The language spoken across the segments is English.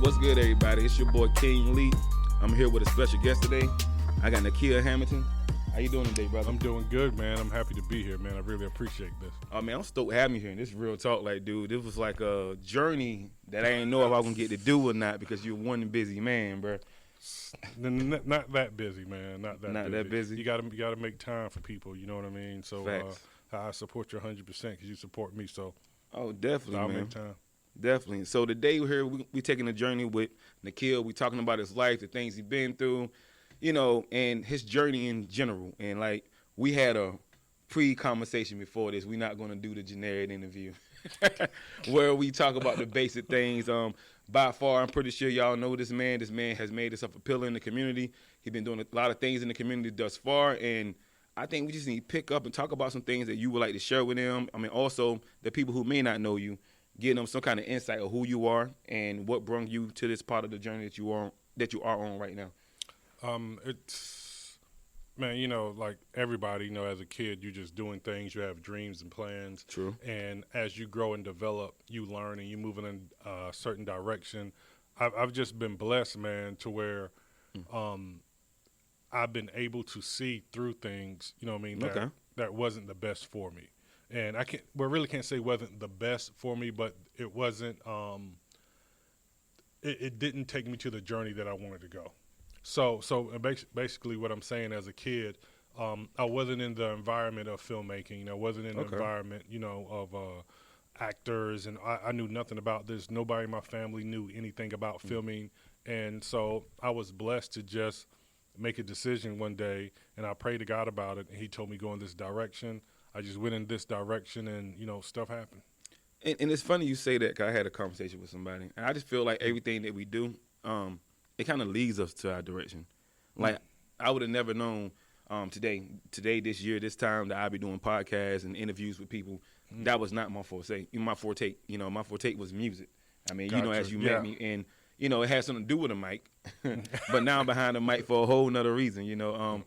What's good, everybody? It's your boy King Lee. I'm here with a special guest today. I got Nakia Hamilton. How you doing today, brother? I'm doing good, man. I'm happy to be here, man. I really appreciate this. Oh, man, I'm stoked to have you here. And this is real talk, like, dude. This was like a journey that I didn't know if I was going to get to do or not because you're one busy man, bro. Not that busy, man. Not that busy. You gotta make time for people. You know what I mean? So I support you 100% because you support me. So definitely, I'll man. make time. Definitely. So today we're here. We taking a journey with Nakia. We talking about his life, the things he's been through, you know, and his journey in general. And like we had a pre-conversation before this. We're not going to do the generic interview where we talk about the basic things. By far, I'm pretty sure y'all know this man. This man has made himself a pillar in the community. He's been doing a lot of things in the community thus far, and I think we just need to pick up and talk about some things that you would like to share with them. I mean, also the people who may not know you, getting them some kind of insight of who you are and what brought you to this part of the journey that you are on right now. It's, man, you know, like everybody, you know, as a kid, you're just doing things. You have dreams and plans. True. And as you grow and develop, you learn and you're moving in a certain direction. I've just been blessed, man, to where I've been able to see through things, you know what I mean, that wasn't the best for me. And really can't say wasn't the best for me, but it wasn't, it didn't take me to the journey that I wanted to go. So basically what I'm saying as a kid, I wasn't in the environment of filmmaking. I wasn't in the environment, you know, of actors, and I knew nothing about this. Nobody in my family knew anything about filming. And so I was blessed to just make a decision one day, and I prayed to God about it, and he told me go in this direction. I just went in this direction, and, you know, stuff happened. And it's funny you say that, because I had a conversation with somebody, and I just feel like everything that we do, it kind of leads us to our direction. Like, I would have never known today, this year, this time, that I'd be doing podcasts and interviews with people. That was not my forte. My forte was music. I mean, you know, as you met me, and, you know, it had something to do with a mic, but now I'm behind the mic for a whole nother reason, you know.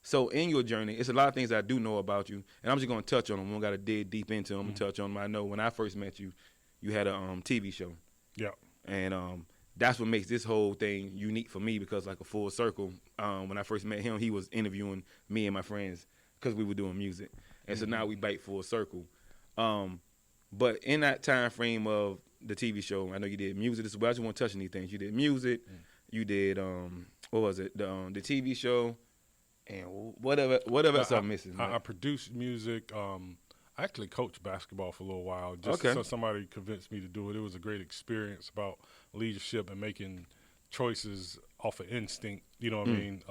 So in your journey, it's a lot of things I do know about you, and I'm just going to touch on them. We don't got to dig deep into them and touch on them. I know when I first met you, you had a TV show. Yeah. And that's what makes this whole thing unique for me, because like a full circle, when I first met him, he was interviewing me and my friends because we were doing music. And so now we bite full circle. But in that time frame of the TV show, I know you did music. This is where I just want to touch on these things. You did music. You did, what was it, the TV show. And whatever else I'm missing. I produced music. I actually coached basketball for a little while. So somebody convinced me to do it. It was a great experience about leadership and making choices off of instinct. You know what I mean?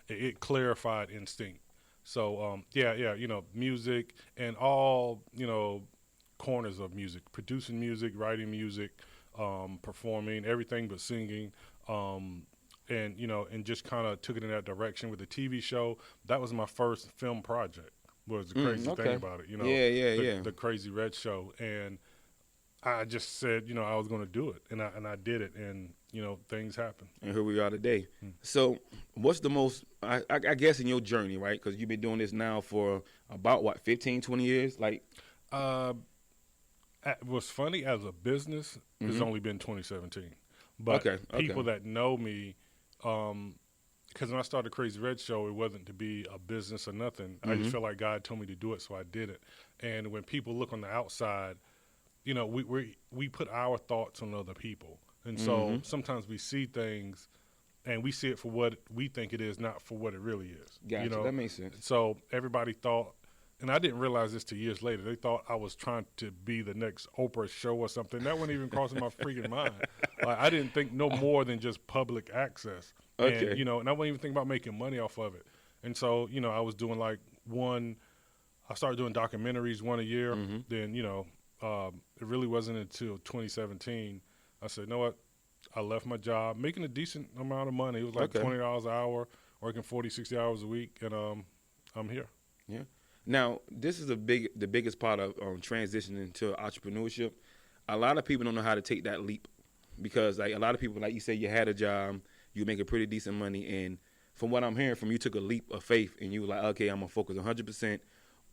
It clarified instinct. So, you know, music and all, you know, corners of music. Producing music, writing music, performing, everything but singing. And, you know, and just kind of took it in that direction with the TV show. That was my first film project, was the crazy thing about it, you know. The Crazy Red Show. And I just said, you know, I was going to do it. And I did it. And, you know, things happened. And here we are today. So what's the most, I guess in your journey, right? Because you've been doing this now for about, 15, 20 years? Like, what's funny, as a business, it's only been 2017. But people that know me, because when I started Crazy Red Show, it wasn't to be a business or nothing. I just felt like God told me to do it, so I did it. And when people look on the outside, you know, we put our thoughts on other people. And so sometimes we see things, and we see it for what we think it is, not for what it really is. Gotcha, you know? That makes sense. So everybody thought, and I didn't realize this till years later, they thought I was trying to be the next Oprah show or something. That wasn't even crossing my freaking mind. Like, I didn't think no more than just public access. And, you know, and I wasn't even thinking about making money off of it. And so, you know, I was doing I started doing documentaries one a year. Then, you know, it really wasn't until 2017. I said, you know what? I left my job, making a decent amount of money. It was like $20 an hour, working 40, 60 hours a week, and I'm here. Yeah. Now, this is the biggest part of transitioning to entrepreneurship. A lot of people don't know how to take that leap, because like a lot of people, like you say, you had a job, you making pretty decent money, and from what I'm hearing from you, took a leap of faith, and you were like, okay, I'm gonna focus 100%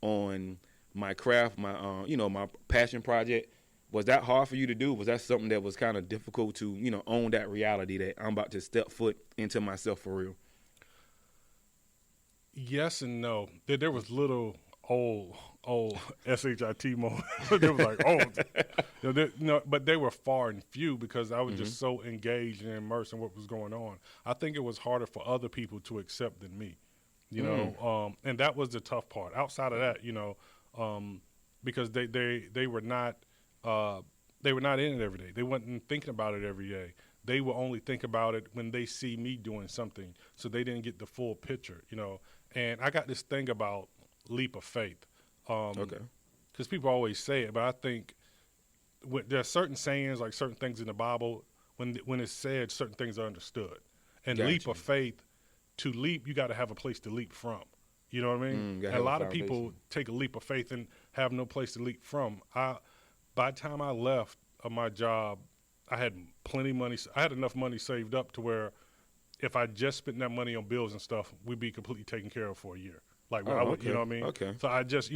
on my craft, my my passion project. Was that hard for you to do? Was that something that was kind of difficult to, own that reality that I'm about to step foot into myself for real? Yes and no. There was little old SHIT moments. There was like, but they were far and few because I was just so engaged and immersed in what was going on. I think it was harder for other people to accept than me, and that was the tough part. Outside of that, because they were not in it every day. They weren't thinking about it every day. They will only think about it when they see me doing something. So they didn't get the full picture, And I got this thing about leap of faith. Okay. Because people always say it, but I think there are certain sayings, like certain things in the Bible, when it's said, certain things are understood. And leap of faith, to leap, you got to have a place to leap from. You know what I mean? And a lot of people take a leap of faith and have no place to leap from. By the time I left my job, I had plenty of money. I had enough money saved up to where if I just spent that money on bills and stuff, we'd be completely taken care of for a year. Like, you know what I mean? Okay. So I just,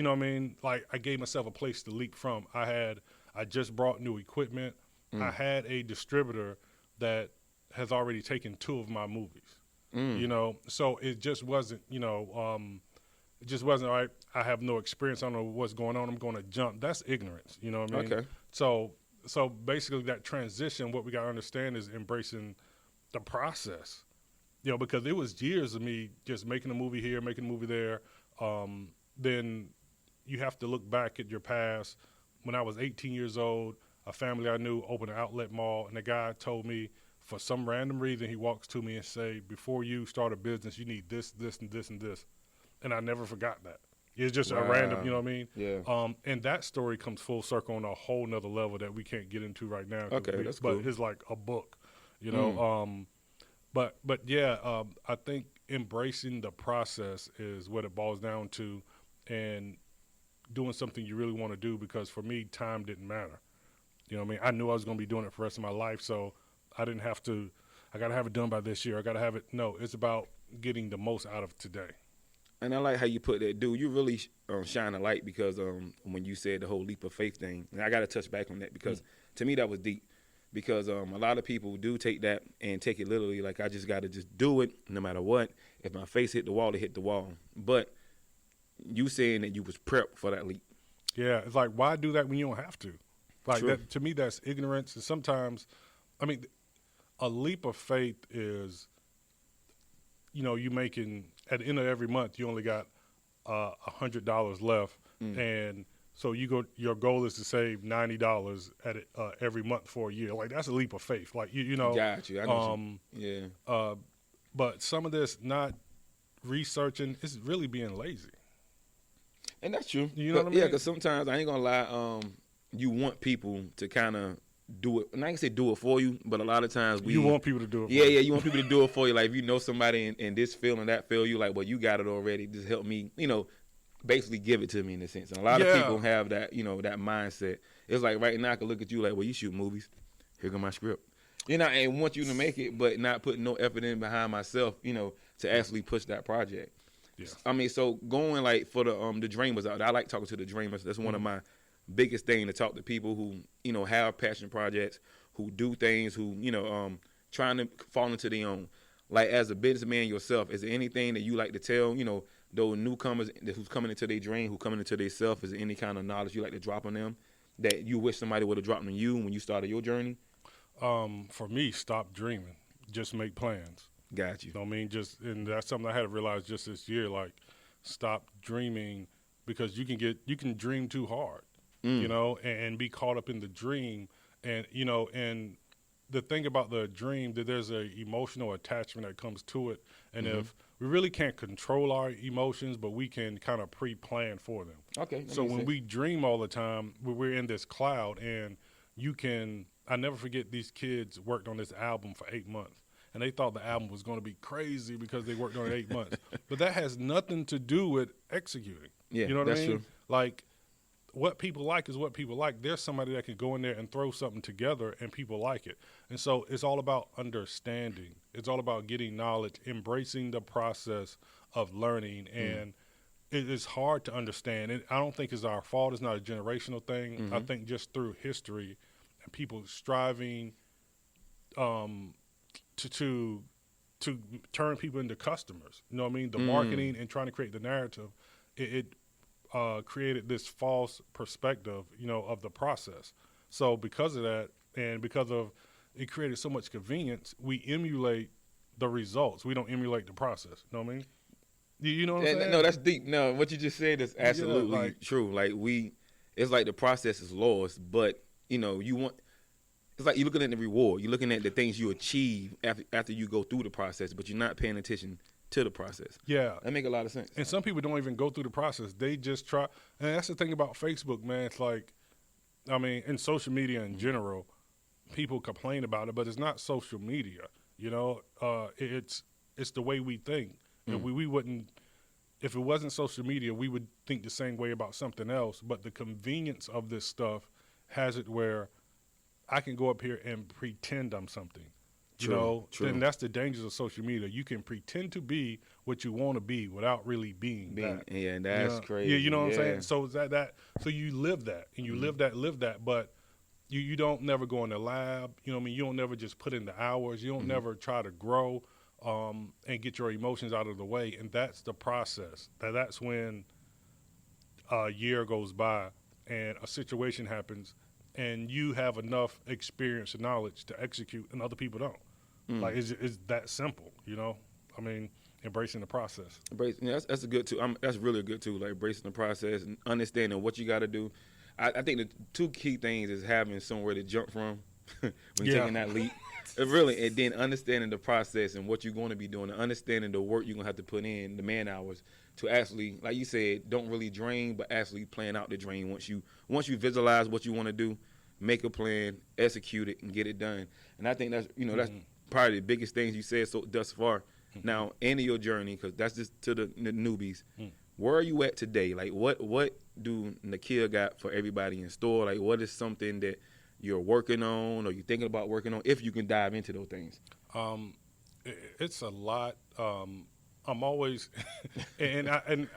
like I gave myself a place to leap from. I just brought new equipment. I had a distributor that has already taken 2 of my movies, so it just wasn't, it just wasn't, all right, I have no experience. I don't know what's going on. I'm going to jump. That's ignorance. You know what I mean? Okay. So basically that transition, what we got to understand is embracing the process. Because it was years of me just making a movie here, making a movie there. Then you have to look back at your past. When I was 18 years old, a family I knew opened an outlet mall, and the guy told me, for some random reason, he walks to me and say, before you start a business, you need this, this, and this, and this. And I never forgot that. It's just a random, you know what I mean? Yeah. And that story comes full circle on a whole nother level that we can't get into right now. Okay, that's cool. But it's like a book, But yeah, I think embracing the process is what it boils down to, and doing something you really want to do, because for me, time didn't matter. You know what I mean? I knew I was going to be doing it for the rest of my life, so I didn't have to, I got to have it done by this year. I got to have it. No, it's about getting the most out of today. And I like how you put that, dude. You really shine a light, because when you said the whole leap of faith thing, and I got to touch back on that, because to me that was deep. Because a lot of people do take that and take it literally, like I just got to just do it no matter what. If my face hit the wall, it hit the wall. But you saying that you was prepped for that leap. Yeah, it's like, why do that when you don't have to? Like, that, to me, that's ignorance. And sometimes, I mean, a leap of faith is, you making, at the end of every month, you only got $100 left. And so your goal is to save $90 at it, every month for a year. Like, that's a leap of faith. Like, Got you. I know yeah. But some of this not researching is really being lazy. And that's true. You know what I mean? Yeah, because sometimes, I ain't going to lie, you want people to kind of do it. And I ain't say do it for you, but a lot of times you want people to do it for you. Yeah, you want people to do it for you. Like, if you know somebody in this field and that field, you like, well, you got it already. Just help me, basically give it to me in a sense. And a lot of people have that, that mindset. It's like right now I can look at you like, well, you shoot movies. Here go my script. And want you to make it, but not putting no effort in behind myself, to actually push that project. Yeah. I mean, so going like for the dreamers out there, I like talking to the dreamers. That's one of my biggest thing, to talk to people who, have passion projects, who do things, who, trying to fall into their own. Like, as a businessman yourself, is there anything that you like to tell, those newcomers who's coming into their dream, who coming into their self? Is there any kind of knowledge you like to drop on them that you wish somebody would have dropped on you when you started your journey? For me, stop dreaming. Just make plans. Got you. I mean, and that's something I had to realize just this year. Like, stop dreaming, because you can dream too hard, and be caught up in the dream. And, and the thing about the dream, that there's a emotional attachment that comes to it. And if we really can't control our emotions, but we can kind of pre-plan for them. Okay. So when we dream all the time, we're in this cloud, and I never forget, these kids worked on this album for 8 months. And they thought the album was going to be crazy because they worked on it 8 months. But that has nothing to do with executing. Yeah, you know what I mean? True. Like, what people like is what people like. There's somebody that can go in there and throw something together and people like it. And so it's all about understanding. It's all about getting knowledge, embracing the process of learning. And it's hard to understand. I don't think it's our fault. It's not a generational thing. I think just through history and people striving to turn people into customers. You know what I mean? The marketing and trying to create the narrative, it created this false perspective, of the process. So because of that, and because of it created so much convenience, we emulate the results. We don't emulate the process. You know what I mean? You know what I'm saying? No, that's deep. No, what you just said is absolutely true. Like it's like the process is lost, but it's like you're looking at the reward. You're looking at the things you achieve after you go through the process, but you're not paying attention to the process. Yeah. That make a lot of sense. And some people don't even go through the process. They just try. And that's the thing about Facebook, man. It's like, in social media in general, people complain about it, but it's not social media. It's the way we think. And we wouldn't, if it wasn't social media, we would think the same way about something else. But the convenience of this stuff has it where I can go up here and pretend I'm something. True. Then that's the dangers of social media. You can pretend to be what you want to be without really being that. Yeah, that's crazy. Yeah, you know what I'm saying? So so you live that, and you live that, but you don't never go in the lab. You know what I mean? You don't never just put in the hours. You don't never try to grow and get your emotions out of the way, and that's the process. That's when a year goes by and a situation happens, and you have enough experience and knowledge to execute, and other people don't. Like it's that simple, embracing the process. That's a good too. That's really good too. Like embracing the process and understanding what you got to do. I think the two key things is having somewhere to jump from when you're taking that leap. Really, and then understanding the process and what you're going to be doing, and understanding the work you're going to have to put in, the man hours, to actually, like you said, don't really drain, but actually plan out the drain. Once you visualize what you want to do, make a plan, execute it, and get it done. And I think that's that's probably the biggest things you said thus far. Now, end of your journey, because that's just to the newbies. Where are you at today? Like, what do Nakia got for everybody in store? Like, what is something that you're working on or you're thinking about working on, if you can dive into those things? It's a lot. I'm always, and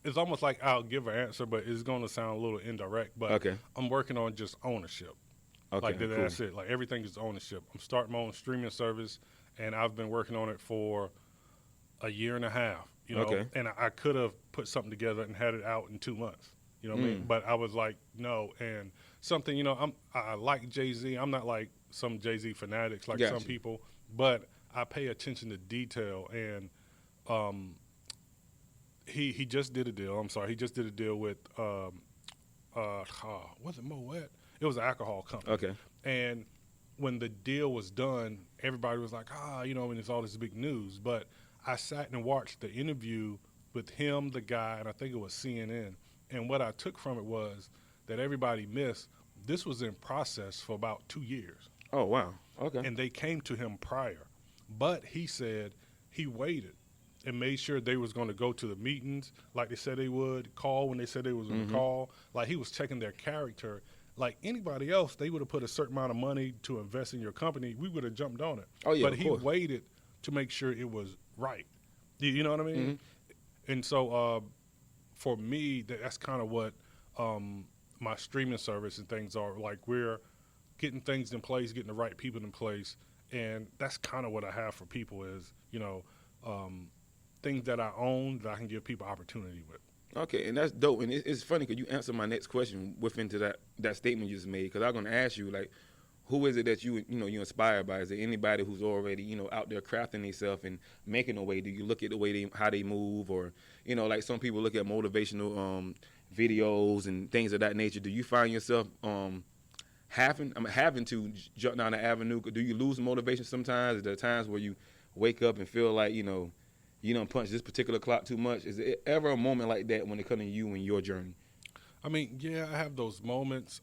it's almost like I'll give an answer, but it's going to sound a little indirect. But I'm working on just ownership. Like that's it. Like everything is ownership. I'm starting my own streaming service, and I've been working on it for a year and a half. And I could have put something together and had it out in 2 months. You know what I mean? But I was like, no. And something, I like Jay-Z. I'm not like some Jay-Z fanatics like some people, but I pay attention to detail. And he just did a deal. I'm sorry. He just did a deal with, was it Moet? It was an alcohol company. Okay. And when the deal was done, everybody was like, and it's all this big news. But I sat and watched the interview with him, the guy, and I think it was CNN. And what I took from it was that everybody missed, this was in process for about 2 years. Oh, wow. Okay. And they came to him prior. But he said he waited and made sure they was going to go to the meetings like they said they would, call when they said they was going to call. Like he was checking their character. Like anybody else, they would have put a certain amount of money to invest in your company. We would have jumped on it. Oh, yeah, but he waited to make sure it was right. You know what I mean? And so for me, that's kind of what my streaming service and things are. Like we're getting things in place, getting the right people in place. And that's kind of what I have for people is, things that I own that I can give people opportunity with. Okay, and that's dope. And it's funny because you answered my next question within to that statement you just made. Because I'm going to ask you, like, who is it that you inspired by? Is there anybody who's already, out there crafting themselves and making a way? Do you look at the way how they move, or, like some people look at motivational videos and things of that nature? Do you find yourself having to jump down the avenue? Do you lose motivation sometimes? Is there times where you wake up and feel like you don't punch this particular clock too much? Is there ever a moment like that when it comes to you and your journey? I mean, yeah, I have those moments.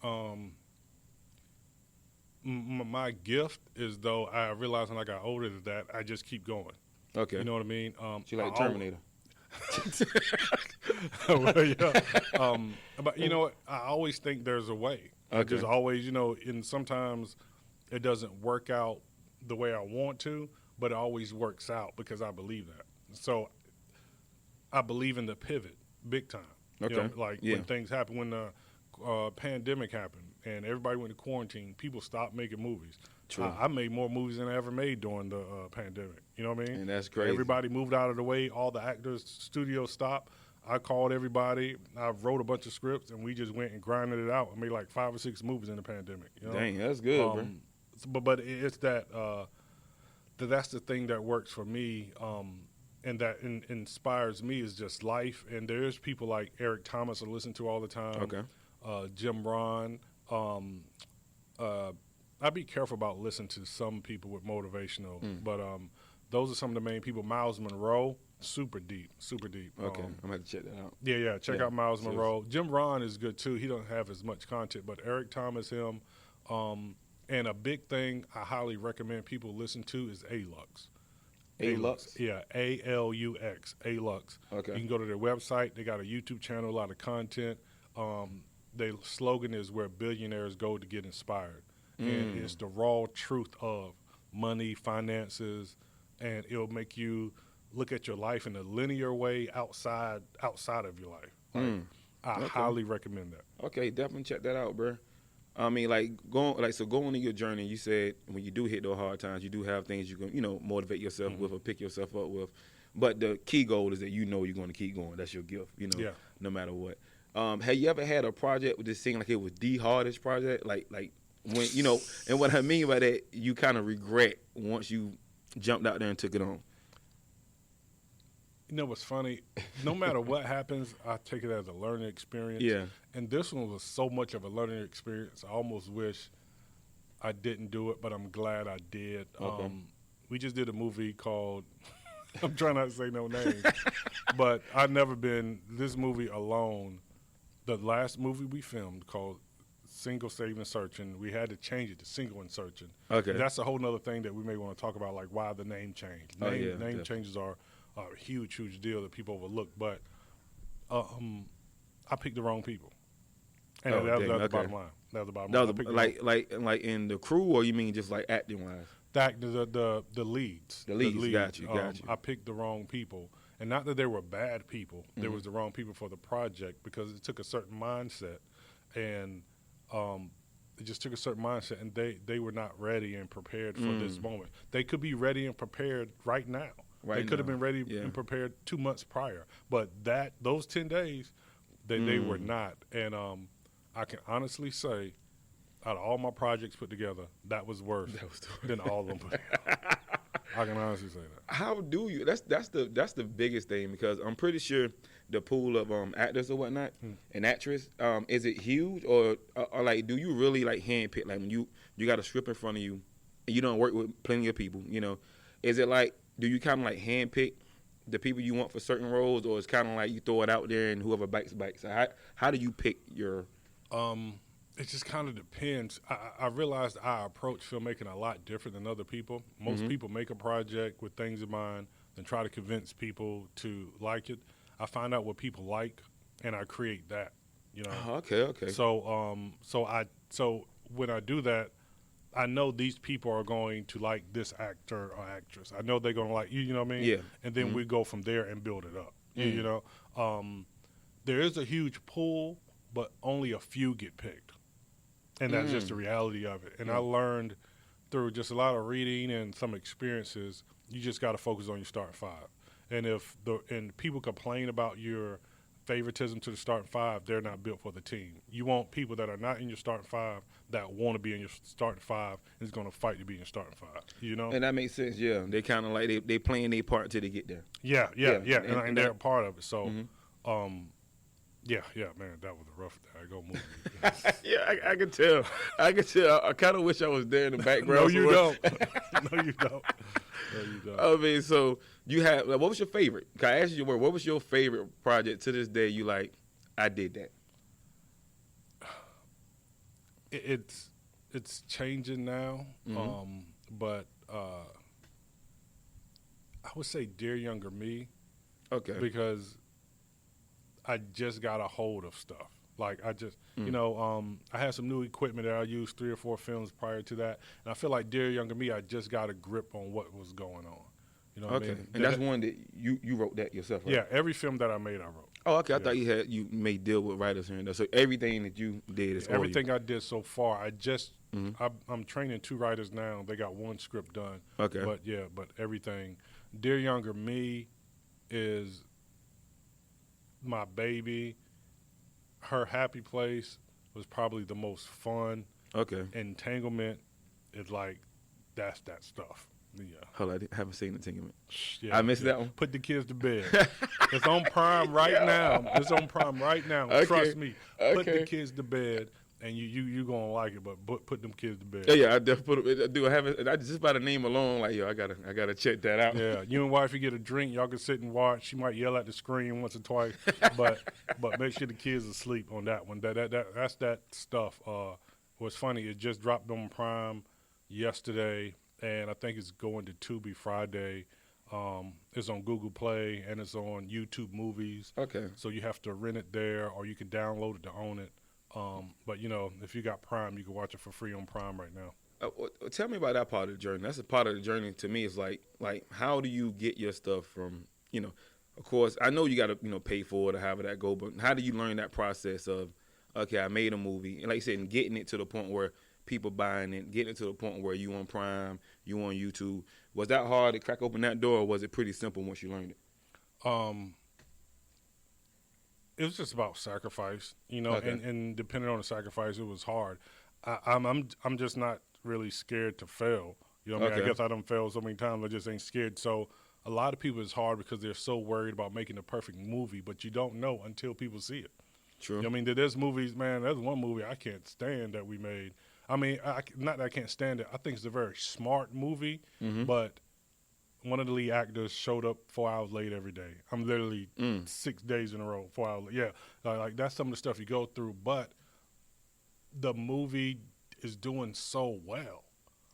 My gift is, though, I realized when I got older that I just keep going. Okay. You know what I mean? She like Terminator. Well, yeah. But you know what? I always think there's a way. Okay. There's always, and sometimes it doesn't work out the way I want to, but it always works out because I believe that. So I believe in the pivot. big time. Okay. You know, like when things happen, when the pandemic happened and everybody went to quarantine, people stopped making movies. True. I made more movies than I ever made during the pandemic. You know what I mean? And that's crazy. Everybody moved out of the way. All the actors, studios stopped. I called everybody. I wrote a bunch of scripts, and we just went and grinded it out and made like 5 or 6 movies in the pandemic. You know? Dang, that's good, bro. But it's that's the thing that works for me, and that inspires me is just life. And there's people like Eric Thomas I listen to all the time. Okay. Jim Ron. I'd be careful about listening to some people with motivational, but those are some of the main people. Miles Monroe, super deep. Okay, I'm going to have to check that out. Yeah, check out Miles Monroe. Jim Ron is good too. He don't have as much content, but Eric Thomas, him, and a big thing I highly recommend people listen to is A-Lux. A-Lux? Yeah, A-L-U-X, A-Lux. Okay. You can go to their website. They got a YouTube channel, a lot of content. Their slogan is where billionaires go to get inspired. And it's the raw truth of money, finances, and it'll make you look at your life in a linear way outside of your life. I highly recommend that. Okay, definitely check that out, bro. I mean, going in your journey, you said when you do hit those hard times, you do have things you can, motivate yourself with or pick yourself up with. But the key goal is that you're going to keep going. That's your gift, no matter what. Have you ever had a project with this seemed like it was the hardest project? Like when, and what I mean by that, you kind of regret once you jumped out there and took it on. You know what's funny? No matter what happens, I take it as a learning experience. Yeah. And this one was so much of a learning experience. I almost wish I didn't do it, but I'm glad I did. Okay. We just did a movie called, I'm trying not to say no names, but I've never been, this movie alone, the last movie we filmed called Single Saving Searching, we had to change it to Single and Searching. Okay. And that's a whole nother thing that we may want to talk about, like why the name changed. Name changes are a huge deal that people overlook, but I picked the wrong people. And that was the bottom line. That was the bottom line. Like in the crew, or you mean just like acting wise? The leads. The leads. Got you. I picked the wrong people, and not that they were bad people. They was the wrong people for the project because it took a certain mindset, and it just took a certain mindset, and they were not ready and prepared for this moment. They could be ready and prepared right now. They could have been ready and prepared 2 months prior, but those 10 days, they were not. And I can honestly say, out of all my projects put together, that was worse than all of them put together. I can honestly say that. How do you? That's the biggest thing, because I'm pretty sure the pool of actors or whatnot and actress, is it huge, or like do you really like handpick, like when you got a script in front of you and you don't work with plenty of people, is it like, do you kind of like handpick the people you want for certain roles, or it's kind of like you throw it out there and whoever bites? How do you pick your? It just kind of depends. I realized I approach filmmaking a lot different than other people. Most people make a project with things in mind and try to convince people to like it. I find out what people like, and I create that. Okay. So when I do that, I know these people are going to like this actor or actress. I know they're going to like you know what I mean? Yeah. And then we go from there and build it up. There is a huge pool, but only a few get picked. And that's just the reality of it. And I learned through just a lot of reading and some experiences, you just got to focus on your starting five. And if people complain about your favoritism to the starting five, they're not built for the team. You want people that are not in your starting five that want to be in your starting five and is going to fight to be in your starting five. And that makes sense. Yeah, they kind of like they playing their part till they get there. Yeah. And they're a part of it. So, yeah, man, that was a rough go movie. Yeah, I can tell. I kind of wish I was there in the background. No, you don't. No, you don't. I mean, so you have. What was your favorite? Can I ask you what was your favorite project to this day? You like, I did that. It's changing now, but I would say Dear Younger Me. Okay. Because I just got a hold of stuff. Like I just, I had some new equipment that I used 3 or 4 films prior to that, and I feel like Dear Younger Me, I just got a grip on what was going on. You know what I mean? And that's one that you wrote that yourself, right? Yeah, every film that I made, I wrote. Oh, okay. I thought you may deal with writers here and there. So everything that you did is everything I did so far. I'm training 2 writers now. They got 1 script done. Okay. But everything. Dear Younger Me is my baby. Her Happy Place was probably the most fun. Okay. Entanglement is like, that's that stuff. Yeah. Hold on, I haven't seen Entanglement. Yeah, I missed that one. Put the kids to bed. It's on Prime right now. It's on Prime right now. Okay. Trust me. Okay. Put the kids to bed, and you gonna like it. But put them kids to bed. Yeah, I definitely do. I haven't. I just by the name alone, like, yo, I gotta check that out. Yeah, you and wife, you get a drink, y'all can sit and watch. She might yell at the screen once or twice, but make sure the kids are asleep on that one. That's that stuff. What's funny, it just dropped on Prime yesterday, and I think it's going to Tubi Friday. It's on Google Play and it's on YouTube Movies. Okay. So you have to rent it there, or you can download it to own it. But if you got Prime, you can watch it for free on Prime right now. Tell me about that part of the journey. That's a part of the journey to me. Is like how do you get your stuff from, of course, I know you got to, pay for it or however that go, but how do you learn that process of, okay, I made a movie, and like you said, and getting it to the point where people buying it, getting it to the point where you on Prime, you on YouTube. Was that hard to crack open that door, or was it pretty simple once you learned it? It was just about sacrifice, Okay. and depending on the sacrifice, it was hard. I'm just not really scared to fail. You know what I mean? Okay. I guess I done failed so many times, I just ain't scared. So a lot of people, it's hard because they're so worried about making the perfect movie, but you don't know until people see it. True. You know what I mean? There's movies, man, there's one movie I can't stand that we made. I mean, not that I can't stand it. I think it's a very smart movie, but one of the lead actors showed up 4 hours late every day. I'm literally 6 days in a row, 4 hours late. Yeah, like that's some of the stuff you go through, but the movie is doing so well.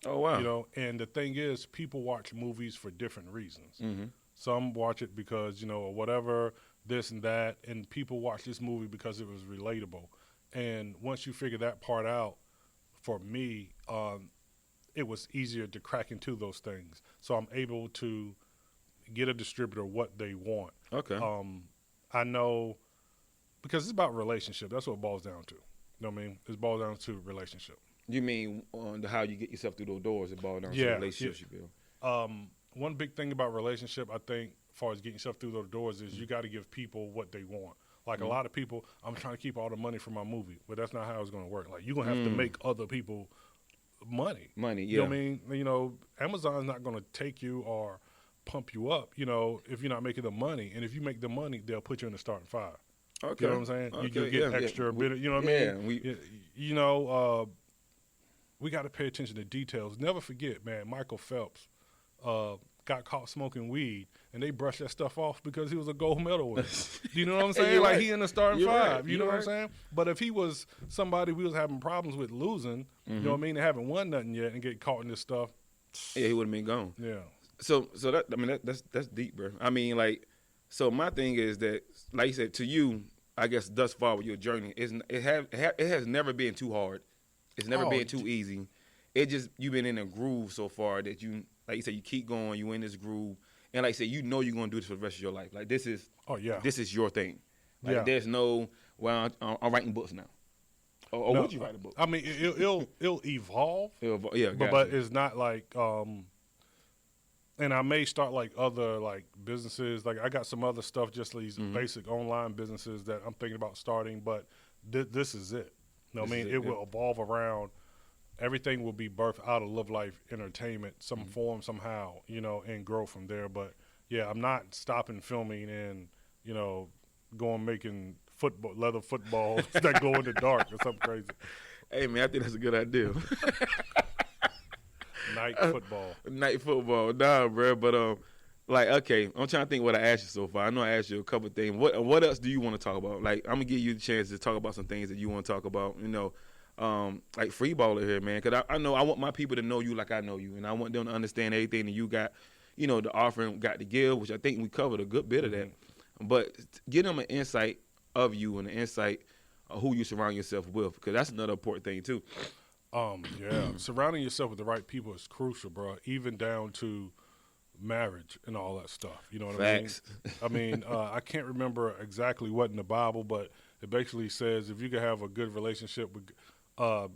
Oh, wow. And the thing is, people watch movies for different reasons. Some watch it because, or whatever, this and that, and people watch this movie because it was relatable. And once you figure that part out, for me, it was easier to crack into those things. So I'm able to get a distributor what they want. Okay. I know, because it's about relationship. That's what it boils down to. You know what I mean? It boils down to relationship. You mean on how you get yourself through those doors? It boils down to relationships you build. One big thing about relationship, I think, as far as getting yourself through those doors, is you got to give people what they want. Like a lot of people, I'm trying to keep all the money for my movie, but that's not how it's going to work. Like, you're going to have to make other people money. Money, yeah. You know what I mean? Amazon's not going to take you or pump you up, if you're not making the money. And if you make the money, they'll put you in the starting 5. Okay. You know what I'm saying? Okay, You get extra bit, you know what I mean? We got to pay attention to details. Never forget, man, Michael Phelps got caught smoking weed, and they brushed that stuff off because he was a gold medal winner. You know what I'm saying? Like, he in the starting 5. You know what I'm saying? But if he was somebody we was having problems with losing, you know what I mean, and haven't won nothing yet and get caught in this stuff. Yeah, he would have been gone. Yeah. So that's deep, bro. I mean, like, so my thing is that, like you said, to you, I guess thus far with your journey, it has never been too hard. It's never been too easy. It just, you've been in a groove so far that you, like you said, you keep going, you in this groove, and like I said, you're going to do this for the rest of your life. Like, this is your thing. Like, there's no, well, I'm writing books now. Or no, would you write a book? I mean, it'll evolve. Yeah, but it's not like, and I may start like other like businesses. Like, I got some other stuff, just these basic online businesses that I'm thinking about starting. But this is it. You know what I mean? It will evolve around. Everything will be birthed out of Live Life Entertainment, some form, somehow, and grow from there. But yeah, I'm not stopping filming and going making leather footballs that glow in the dark or something crazy. Hey man, I think that's a good idea. Night football. Nah, bro. But like, okay, I'm trying to think what I asked you so far. I know I asked you a couple of things. What else do you want to talk about? Like, I'm gonna give you the chance to talk about some things that you want to talk about. Like free baller here, man. Because I know I want my people to know you like I know you, and I want them to understand everything that you got, the offering got to give, which I think we covered a good bit of that. But give them an insight of you and an insight of who you surround yourself with, because that's another important thing too. Surrounding yourself with the right people is crucial, bro. Even down to marriage and all that stuff. You know what Facts. I mean? I can't remember exactly what in the Bible, but it basically says if you could have a good relationship with I'm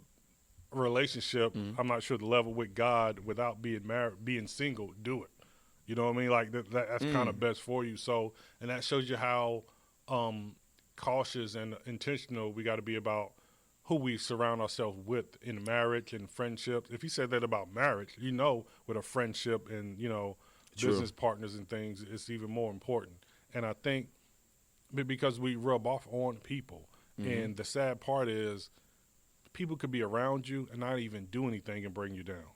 not sure the level with God without being married, being single, do it. You know what I mean? Like that's kind of best for you. So, and that shows you how cautious and intentional we got to be about who we surround ourselves with in marriage and friendships. If you said that about marriage, with a friendship and, business partners and things, it's even more important. And I think because we rub off on people, and the sad part is people could be around you and not even do anything and bring you down.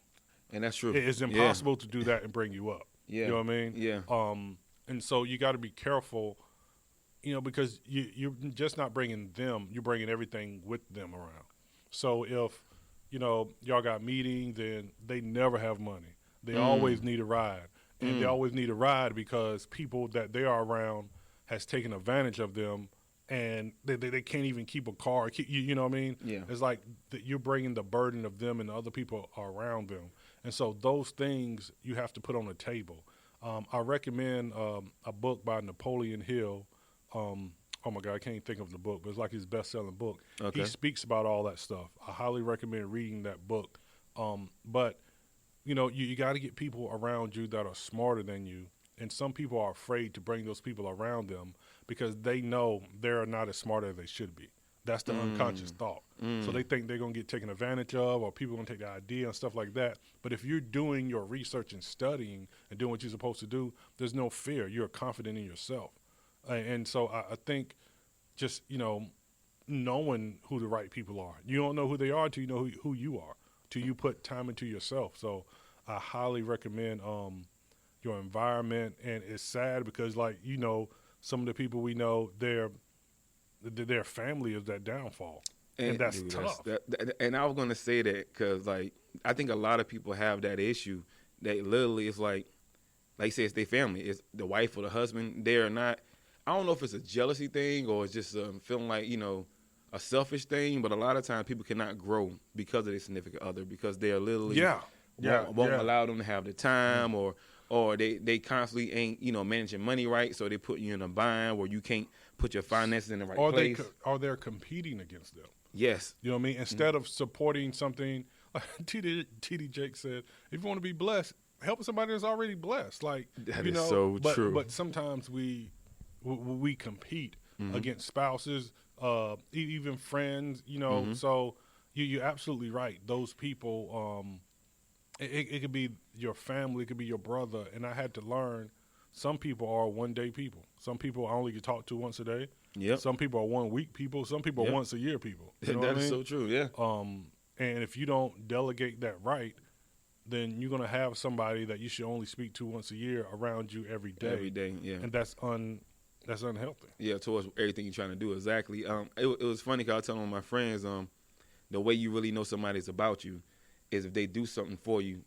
And that's true. It's impossible to do that and bring you up. Yeah. You know what I mean? Yeah. And so you got to be careful, because you're just not bringing them, you're bringing everything with them around. So if, y'all got meetings and they never have money, they always need a ride. And they always need a ride because people that they are around has taken advantage of them, and they can't even keep a car. You know what I mean? Yeah. It's like you're bringing the burden of them and the other people around them. And so those things you have to put on the table. I recommend a book by Napoleon Hill. Oh my God, I can't think of the book, but it's like his best-selling book. Okay. He speaks about all that stuff. I highly recommend reading that book. But you got to get people around you that are smarter than you, and some people are afraid to bring those people around them because they know they're not as smart as they should be. That's the unconscious thought. So they think they're going to get taken advantage of, or people are going to take the idea and stuff like that. But if you're doing your research and studying and doing what you're supposed to do, there's no fear. You're confident in yourself. And so I think just, knowing who the right people are. You don't know who they are until you know who you are, till you put time into yourself. So I highly recommend your environment. And it's sad because, some of the people we know, their family is that downfall. And that's tough. And I was going to say that because, I think a lot of people have that issue that literally is like you say, it's their family. It's the wife or the husband. They're not – I don't know if it's a jealousy thing or it's just feeling like, a selfish thing, but a lot of times people cannot grow because of their significant other because they are literally won't allow them to have the time or they constantly ain't, managing money right, so they put you in a bind where you can't put your finances in the right place. Or they're competing against them. Yes. You know what I mean? Instead of supporting something, T.D. Jake said, if you want to be blessed, help somebody that's already blessed. That is so true. But sometimes we compete against spouses, even friends, so you're absolutely right. Those people, it could be your family, it could be your brother. And I had to learn some people are one-day people. Some people I only get talked to once a day. Yep. Some people are 1 week people. Some people are once a year people. You know that is so true, yeah. And if you don't delegate that right, then you're going to have somebody that you should only speak to once a year around you every day. Every day, yeah. And that's unhealthy. Yeah, towards everything you're trying to do, exactly. It was funny because I was telling one of my friends, the way you really know somebody's about you is if they do something for you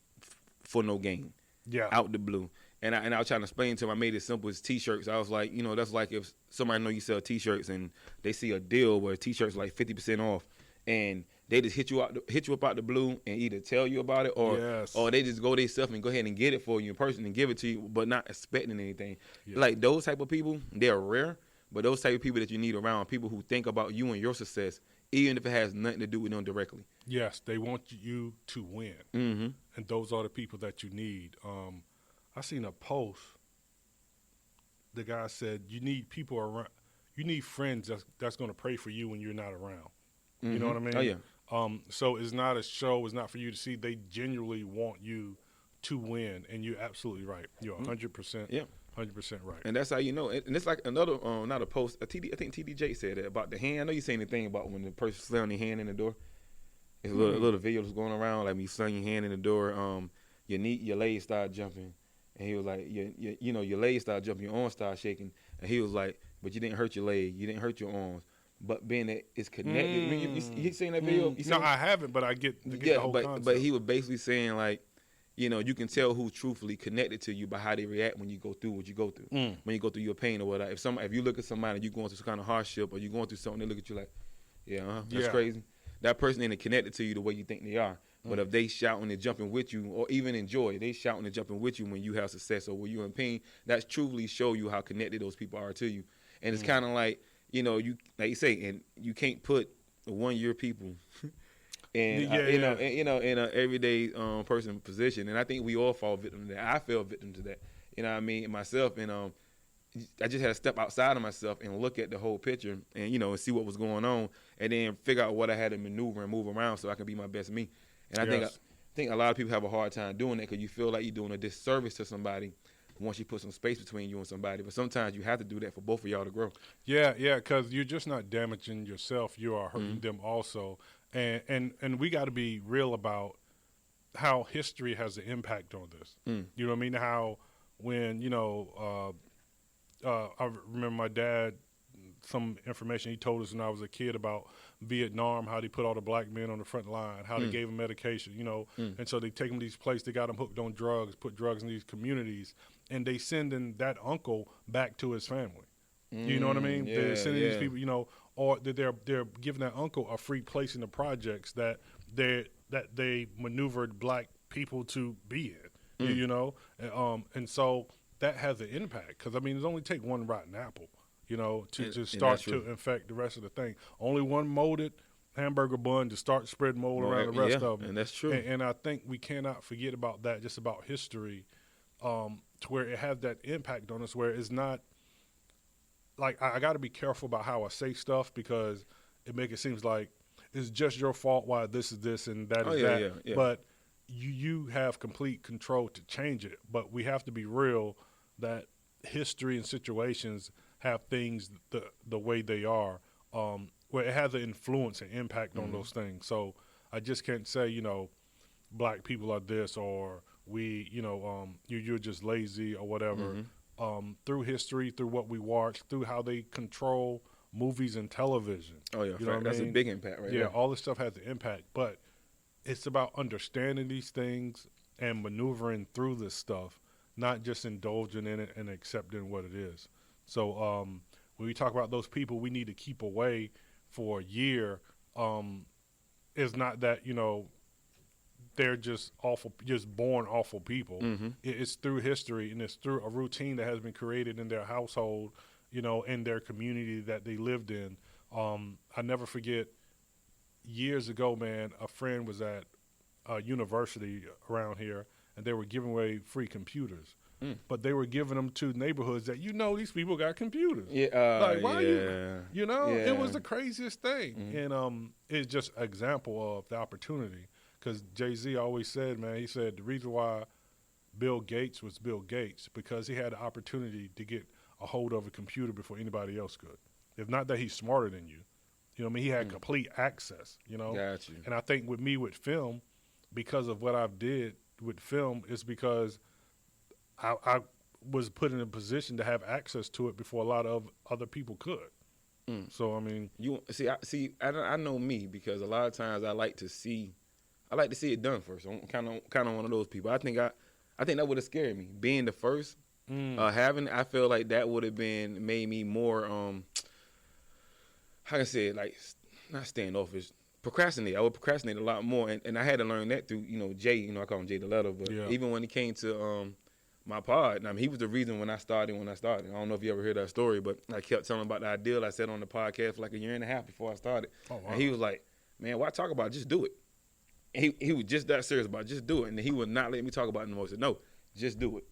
for no gain. Yeah. Out the blue. And I was trying to explain to them, I made it simple as T-shirts. I was like, that's like if somebody know you sell T-shirts and they see a deal where T-shirts are like 50% off and they just hit you up out the blue and either tell you about it or they just go themselves and go ahead and get it for you in person and give it to you, but not expecting anything. Yeah. Like those type of people, they're rare, but those type of people that you need around, people who think about you and your success, even if it has nothing to do with them directly. Yes, they want you to win, and those are the people that you need. I seen a post. The guy said, "You need people around. You need friends that's going to pray for you when you're not around." You know what I mean? Oh yeah. So it's not a show. It's not for you to see. They genuinely want you to win, and you're absolutely right. You're 100%. Yeah. 100% right. And that's how you know. And it's like another, not a post. I think TD said that about the hand. I know you saying anything about when the person slam their hand in the door. It's a little video that's going around like me slam your hand in the door. Your legs start jumping. And he was like, your legs start jumping, your arms start shaking. And he was like, but you didn't hurt your leg, you didn't hurt your arms. But being that it's connected, you seen that video? No, I haven't, but I get the whole concept. But he was basically saying like, you can tell who's truthfully connected to you by how they react when you go through what you go through. When you go through your pain or whatever. If you look at somebody and you're going through some kind of hardship or you're going through something, they look at you like, that's crazy. that person ain't connected to you the way you think they are. But if they shouting and jumping with you, or even enjoy, they shouting and jumping with you when you have success or when you're in pain, that's truly show you how connected those people are to you. And it's kind of like, you know, you like you say, and you can't put 1 year people in in a everyday person position. And I think we all fall victim to that. I fell victim to that. You know what I mean? Myself, and I just had to step outside of myself and look at the whole picture and, you know, and see what was going on, and then figure out what I had to maneuver and move around so I can be my best me. And I think a lot of people have a hard time doing that because you feel like you're doing a disservice to somebody once you put some space between you and somebody. But sometimes you have to do that for both of y'all to grow. Yeah, because you're just not damaging yourself. You are hurting them also. And we got to be real about how history has an impact on this. You know what I mean? How when, you know, I remember my dad, some information he told us when I was a kid about Vietnam, how they put all the black men on the front line, how they gave them medication, you know. And so they take them to these places, they got them hooked on drugs, put drugs in these communities, and they sending that uncle back to his family. You know what I mean? They're sending these people, you know, or they're giving that uncle a free place in the projects that they maneuvered black people to be in, you know. And so that has an impact because, I mean, it only take one rotten apple, you know, to just start to infect the rest of the thing. Only one molded hamburger bun to start spreading mold around the rest of them. And that's true. And I think we cannot forget about that, just about history, to where it has that impact on us, where it's not like I got to be careful about how I say stuff because it makes it seem like it's just your fault why this is this and that is that. Yeah. But you have complete control to change it. But we have to be real that history and situations have things the way they are, where it has an influence and impact on those things. So I just can't say, you know, black people are this or we, you know, you're just lazy or whatever. Through history, through what we watch, through how they control movies and television. Oh, yeah, you know that's a big impact right there. there. Yeah, all this stuff has an impact. But it's about understanding these things and maneuvering through this stuff, not just indulging in it and accepting what it is. So when we talk about those people we need to keep away for a year, it's not that, you know, they're just awful, just born awful people. It's through history and it's through a routine that has been created in their household, you know, in their community that they lived in. I never forget, years ago, man, a friend was at a university around here and they were giving away free computers. But they were giving them to neighborhoods that, you know, these people got computers. Like, why you know, it was the craziest thing. And it's just an example of the opportunity. Because Jay-Z always said, man, he said the reason why Bill Gates was Bill Gates because he had the opportunity to get a hold of a computer before anybody else could. If not that he's smarter than you. You know what I mean? He had complete access, you know. Got you. And I think with me with film, because of what I've did with film, is because I was put in a position to have access to it before a lot of other people could. So, I mean. I know me because a lot of times I like to see it done first. I'm kind of one of those people. I think that would have scared me. Being the first, I feel like that would have made me more, how can I say it, like, not standoffish, procrastinate. I would procrastinate a lot more. And I had to learn that through, you know, Jay, you know, I call him Jay the Letter, but even when it came to my pod, I mean, he was the reason when I started. I don't know if you ever heard that story, but I kept telling him about the ideal I said on the podcast for like a year and a half before I started. Oh, wow. And he was like, man, why talk about it? Just do it. He was just that serious about it. Just do it. And he would not let me talk about it no more. He said, no, just do it.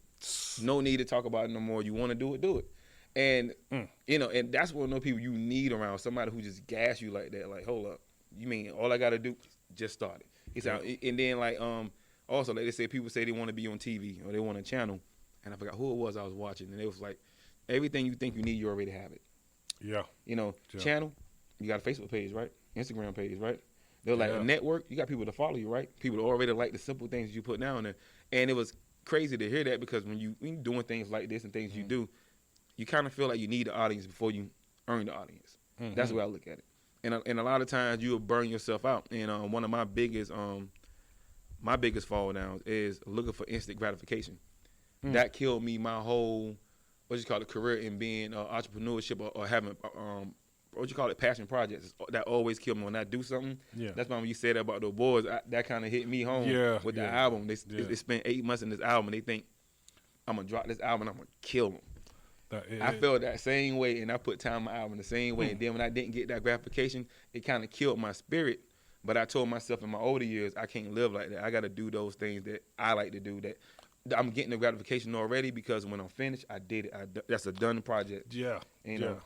No need to talk about it no more. You want to do it, do it. And, you know, and that's one of those people you need around, somebody who just gas you like that. Like, hold up. You mean all I got to do, just start it. He said, and then, like, also, like they say, people say they want to be on TV or they want a channel. And I forgot who it was I was watching. And it was like, everything you think you need, you already have it. Yeah. You know, channel, you got a Facebook page, right? Instagram page, right? They're like a network. You got people to follow you, right? People that already like the simple things you put down there. And it was crazy to hear that because when you're doing things like this and things you do, you kind of feel like you need the audience before you earn the audience. That's the way I look at it. And a lot of times you'll burn yourself out. And one of my biggest fall downs is looking for instant gratification. That killed me my whole, career in being entrepreneurship or having what you call it, passion projects that always kill me when I do something. Yeah. That's why when you said that about the boys, that kind of hit me home with the album. They spent 8 months in this album, and they think I'm gonna drop this album and I'm gonna kill them. I felt that same way, and I put time on my album the same way. And then when I didn't get that gratification, it kind of killed my spirit. But I told myself in my older years, I can't live like that. I got to do those things that I like to do. That I'm getting the gratification already, because when I'm finished, I did it. That's a done project. Yeah, and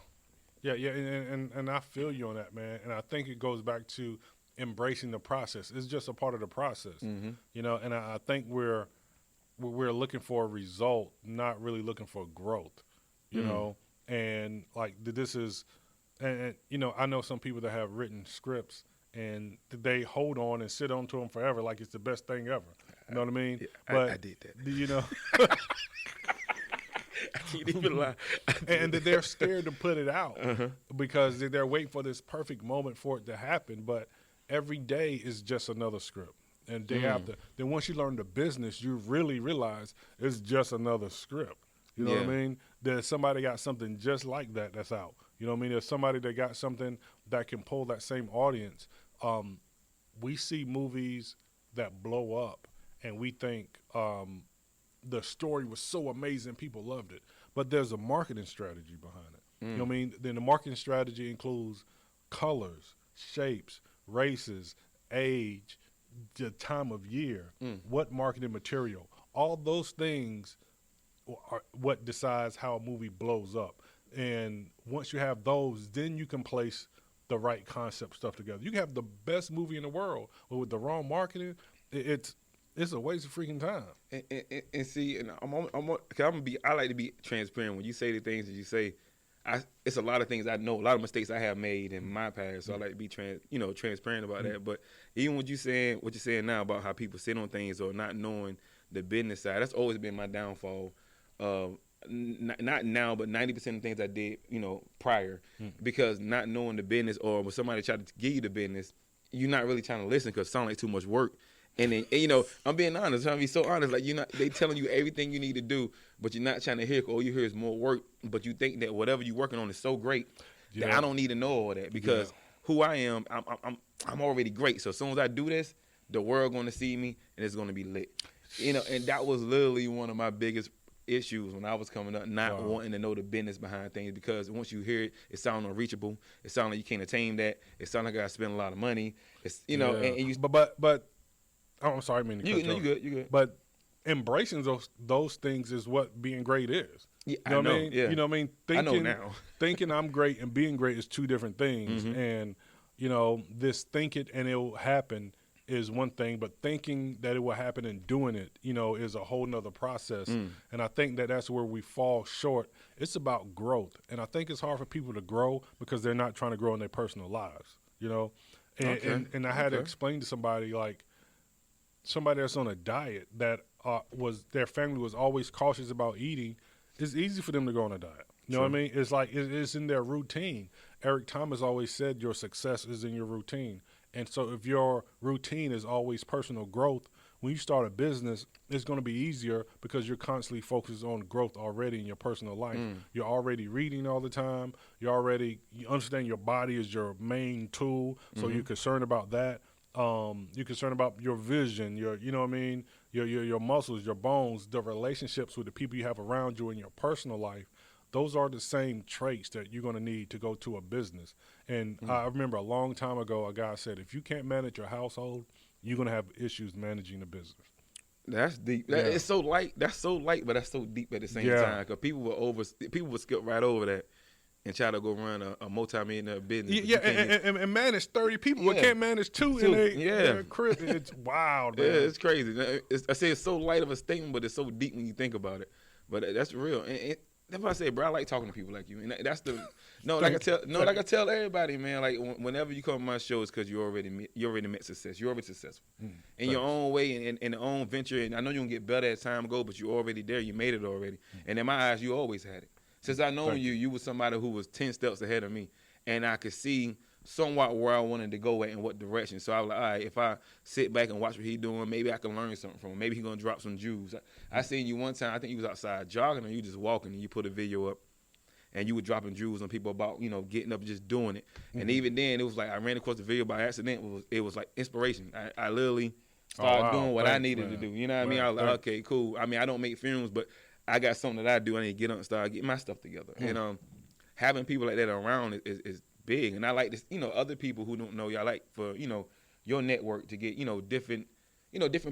I feel you on that, man. And I think it goes back to embracing the process. It's just a part of the process, you know. And I think we're looking for a result, not really looking for growth. You know, and like this is, and you know, I know some people that have written scripts and they hold on and sit on to them forever like it's the best thing ever. You know what I mean? Yeah, but I did that. You know, I can't even lie. And they're scared to put it out because they're waiting for this perfect moment for it to happen. But every day is just another script. And day after, then once you learn the business, you really realize it's just another script. You know what I mean? There's somebody got something just like that that's out. You know what I mean? There's somebody that got something that can pull that same audience. We see movies that blow up, and we think the story was so amazing, people loved it. But there's a marketing strategy behind it. You know what I mean? Then the marketing strategy includes colors, shapes, races, age, the time of year, what marketing material. All those things are what decides how a movie blows up. And once you have those, then you can place the right concept stuff together. You can have the best movie in the world, but with the wrong marketing, it's a waste of freaking time. And see, and I like to be transparent. When you say the things that you say, it's a lot of things I know, a lot of mistakes I have made in my past. So I like to be transparent about that. But even what you're saying now about how people sit on things or not knowing the business side, that's always been my downfall. Not now, but 90% of the things I did, prior, because not knowing the business, or when somebody tried to give you the business, you're not really trying to listen because it sounds like too much work. And then, I'm being honest. I'm trying to be so honest. Like, they telling you everything you need to do, but you're not trying to hear. All you hear is more work. But you think that whatever you're working on is so great that I don't need to know all that, because who I am, I'm already great. So as soon as I do this, the world going to see me, and it's going to be lit. And that was literally one of my biggest issues when I was coming up, not wanting to know the business behind things, because once you hear it, it sounds unreachable. It sounds like you can't attain that. It sounds like I gotta spend a lot of money. It's and you. But oh, I'm sorry, I mean to cut you off. You good. But embracing those things is what being great is. Yeah, you know what I mean? Yeah. You know what I mean? I know now. Thinking I'm great and being great is two different things. And this think it and it will happen is one thing, but thinking that it will happen and doing it, is a whole nother process. And I think that's where we fall short. It's about growth. And I think it's hard for people to grow because they're not trying to grow in their personal lives, And I had to explain to somebody, like somebody that's on a diet that their family was always cautious about eating, it's easy for them to go on a diet. You know what I mean? It's like it's in their routine. Eric Thomas always said your success is in your routine. And so if your routine is always personal growth, when you start a business, it's going to be easier because you're constantly focused on growth already in your personal life. You're already reading all the time. You understand your body is your main tool, so you're concerned about that. You're concerned about your vision, your muscles, your bones, the relationships with the people you have around you in your personal life. Those are the same traits that you're going to need to go to a business. And I remember a long time ago, a guy said, if you can't manage your household, you're going to have issues managing the business. That's deep. It's so light. That's so light, but that's so deep at the same time. Because people will skip right over that and try to go run a multi-millionaire business. And manage 30 people, but can't manage two in a crib. It's wild, man. Yeah, it's crazy. I say it's so light of a statement, but it's so deep when you think about it. But that's real. And that's what I say, bro. I like talking to people like you, and that's the like I tell everybody, man. Like whenever you come to my show, it's because you already met success. You're already successful in your own way and in your own venture. And I know you're gonna get better as time goes, but you're already there. You made it already. And in my eyes, you always had it. Since I known you was somebody who was 10 steps ahead of me, and I could see somewhat where I wanted to go at and what direction. So I was like, all right, if I sit back and watch what he's doing, maybe I can learn something from him. Maybe he's going to drop some jewels. I seen you one time, I think you was outside jogging, and you just walking, and you put a video up. and you were dropping jewels on people about, getting up and just doing it. And even then, it was like I ran across the video by accident. It was like inspiration. I literally started doing what I needed to do. You know what I mean? I was like, okay, cool. I mean, I don't make films, but I got something that I do. I need to get up and start getting my stuff together. And having people like that around is big. And I like this, other people who don't know you. I like for, your network to get, different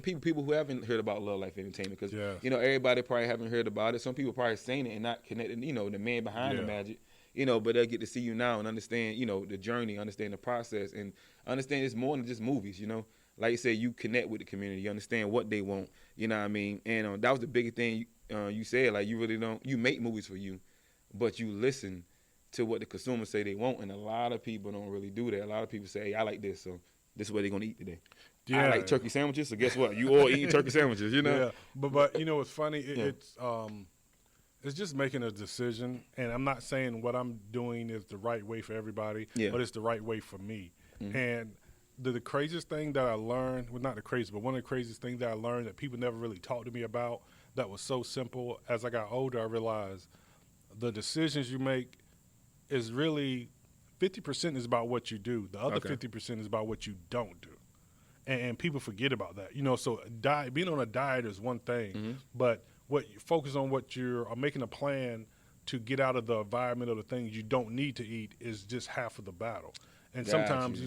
people who haven't heard about Love Life Entertainment. Because, everybody probably haven't heard about it. Some people probably seen it and not connected, the man behind the magic. But they'll get to see you now and understand, the journey, understand the process, and understand it's more than just movies, Like you said, you connect with the community. You understand what they want, you know what I mean? And that was the biggest thing you said. Like, you really don't – you make movies for you, but you listen to what the consumers say they want, and a lot of people don't really do that. A lot of people say, hey, I like this, so this is what they're going to eat today. Yeah. I like turkey sandwiches, so guess what? You all eat turkey sandwiches, Yeah, but it's funny. It's just making a decision, and I'm not saying what I'm doing is the right way for everybody, but it's the right way for me. And the craziest thing that I learned, well, not the craziest, but one of the craziest things that I learned that people never really talked to me about that was so simple, as I got older, I realized the decisions you make is really 50% is about what you do. The other 50% is about what you don't do. And people forget about that. So being on a diet is one thing, but what you focus on what you're making a plan to get out of the environment of the things you don't need to eat is just half of the battle. And sometimes,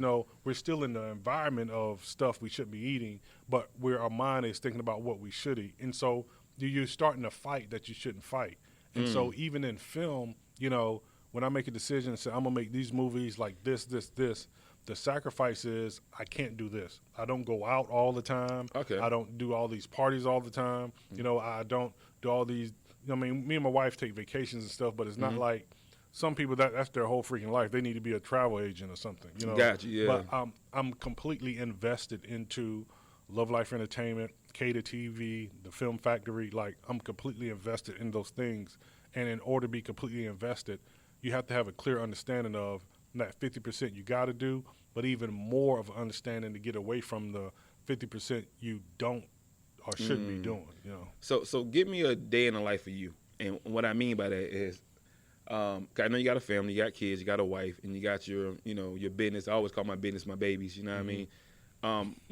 we're still in the environment of stuff we shouldn't be eating, but where our mind is thinking about what we should eat. And so you're starting a fight that you shouldn't fight. And so even in film, when I make a decision and say, I'm going to make these movies like this, the sacrifice is I can't do this. I don't go out all the time. Okay. I don't do all these parties all the time. I don't do all these, me and my wife take vacations and stuff, but it's not like some people that's their whole freaking life. They need to be a travel agent or something, Gotcha, yeah. But I'm completely invested into Love Life Entertainment, Cater TV, the Film Factory. Like, I'm completely invested in those things. And in order to be completely invested, you have to have a clear understanding of that 50% you got to do, but even more of an understanding to get away from the 50% you don't or shouldn't be doing. So give me a day in the life of you, and what I mean by that is, I know you got a family, you got kids, you got a wife, and you got your your business. I always call my business my babies. You know what I mean?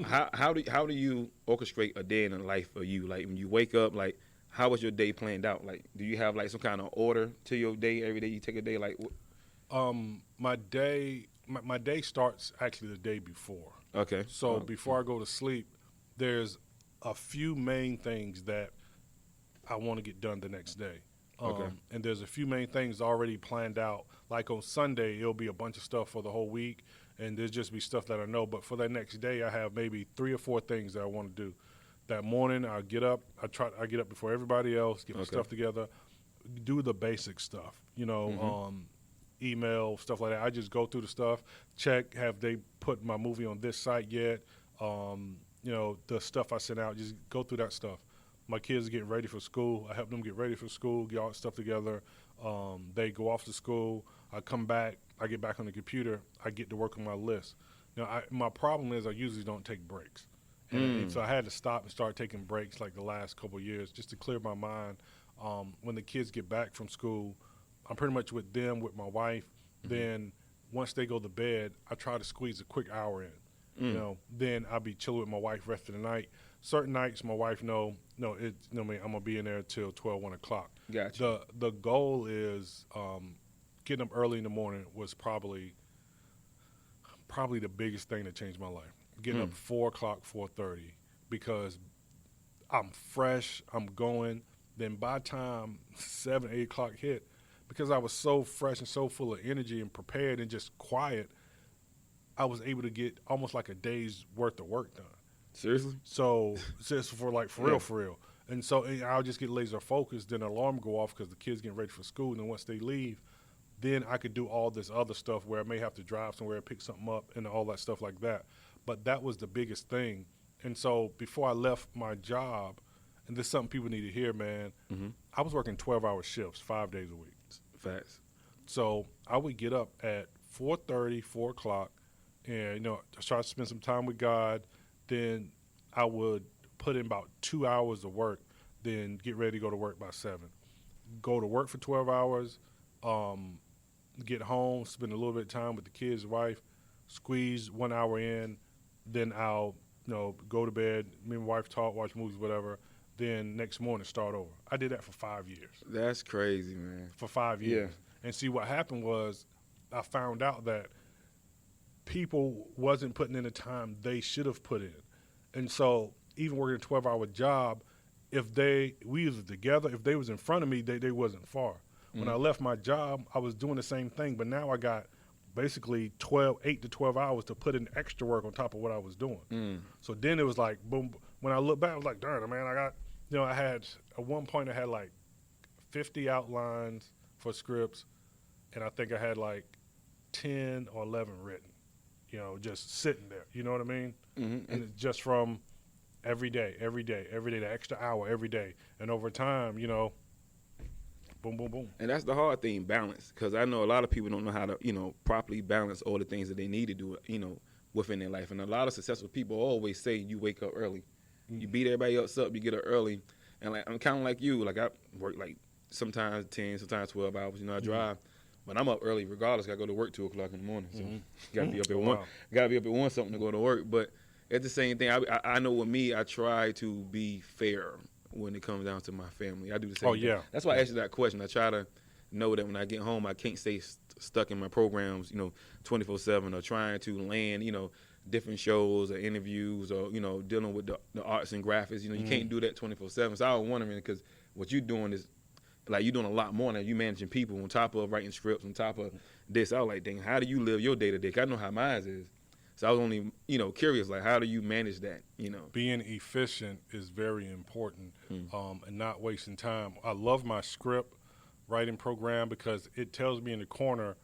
How do you orchestrate a day in the life of you? Like, when you wake up, like, how was your day planned out? Like, do you have like some kind of order to your day? Every day you take a day, like. My day starts actually the day before. Okay. So before I go to sleep, there's a few main things that I want to get done the next day. And there's a few main things already planned out. Like on Sunday, it'll be a bunch of stuff for the whole week, and there'll just be stuff that I know. But for that next day, I have maybe 3 or 4 things that I want to do. That morning, I get up. I get up before everybody else, get my stuff together, do the basic stuff. Email, stuff like that. I just go through the stuff, check, have they put my movie on this site yet? The stuff I sent out, just go through that stuff. My kids are getting ready for school. I help them get ready for school, get all that stuff together. They go off to school. I come back. I get back on the computer. I get to work on my list. My problem is I usually don't take breaks. And so I had to stop and start taking breaks like the last couple of years just to clear my mind. When the kids get back from school, I'm pretty much with them, with my wife. Then once they go to bed, I try to squeeze a quick hour in. Then I'll be chilling with my wife rest of the night. Certain nights, my wife I'm gonna be in there till 12, 1 o'clock. Gotcha. The goal is getting up early in the morning was probably the biggest thing that changed my life. Getting up 4 o'clock, 4:30, because I'm fresh, I'm going. Then by the time 7, 8 o'clock hit, because I was so fresh and so full of energy and prepared and just quiet, I was able to get almost like a day's worth of work done. Seriously? So just for real. And so I'll just get laser focused. Then the alarm go off because the kids getting ready for school. And then once they leave, then I could do all this other stuff where I may have to drive somewhere, pick something up, and all that stuff like that. But that was the biggest thing. And so before I left my job, and this is something people need to hear, man, I was working 12-hour shifts 5 days a week. Facts. So I would get up at 4:30, 4 o'clock, and try to spend some time with God. Then I would put in about 2 hours of work, then get ready to go to work by 7. Go to work for 12 hours, get home, spend a little bit of time with the kids, wife, squeeze 1 hour in, then I'll go to bed, me and my wife talk, watch movies, whatever. Then next morning start over. I did that for 5 years. That's crazy, man. For 5 years. Yeah. And see, what happened was I found out that people wasn't putting in the time they should have put in. And so even working a 12-hour job, we was together, if they was in front of me, they wasn't far. Mm-hmm. When I left my job, I was doing the same thing, but now I got basically 8 to 12 hours to put in extra work on top of what I was doing. Mm. So then it was like, boom. When I look back, I was like, darn, man, I had, at one point I had like 50 outlines for scripts, and I think I had like 10 or 11 written, just sitting there. You know what I mean? Mm-hmm. And it's just from every day, the extra hour every day. And over time, boom, boom, boom. And that's the hard thing, balance, because I know a lot of people don't know how to, properly balance all the things that they need to do, within their life. And a lot of successful people always say you wake up early. Mm-hmm. You beat everybody else up, you get up early. And like I'm kind of like you. Like I work like sometimes 10, sometimes 12 hours. I drive. Mm-hmm. But I'm up early regardless. I go to work 2 o'clock in the morning. So gotta be up at 1. Gotta be up at 1 something to go to work. But it's the same thing. I know with me, I try to be fair when it comes down to my family. I do the same thing. Yeah. That's why I asked you that question. I try to know that when I get home, I can't stay stuck in my programs, 24/7 or trying to land, different shows or interviews or, dealing with the arts and graphics. You can't do that 24/7. So I was wondering, because what you're doing is, like, you're doing a lot more now. You managing people on top of writing scripts, on top of this. I was like, dang, how do you live your day-to-day? 'Cause I know how mine is. So I was only, curious, like, how do you manage that, Being efficient is very important, and not wasting time. I love my script writing program because it tells me in the corner,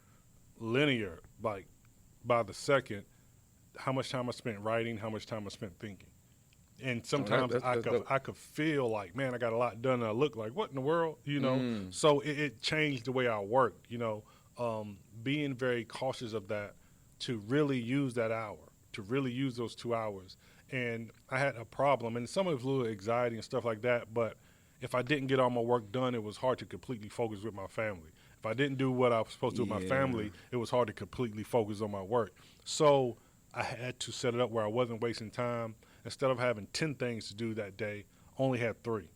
linear, like, by the second, how much time I spent writing, how much time I spent thinking. And sometimes I could feel like, man, I got a lot done, and I look like, what in the world, So it changed the way I worked, being very cautious of that, to really use that hour, to really use those 2 hours. And I had a problem, and some of it was a little anxiety and stuff like that, but if I didn't get all my work done, it was hard to completely focus with my family. If I didn't do what I was supposed to do with my family, it was hard to completely focus on my work. So I had to set it up where I wasn't wasting time. Instead of having 10 things to do that day, only had 3.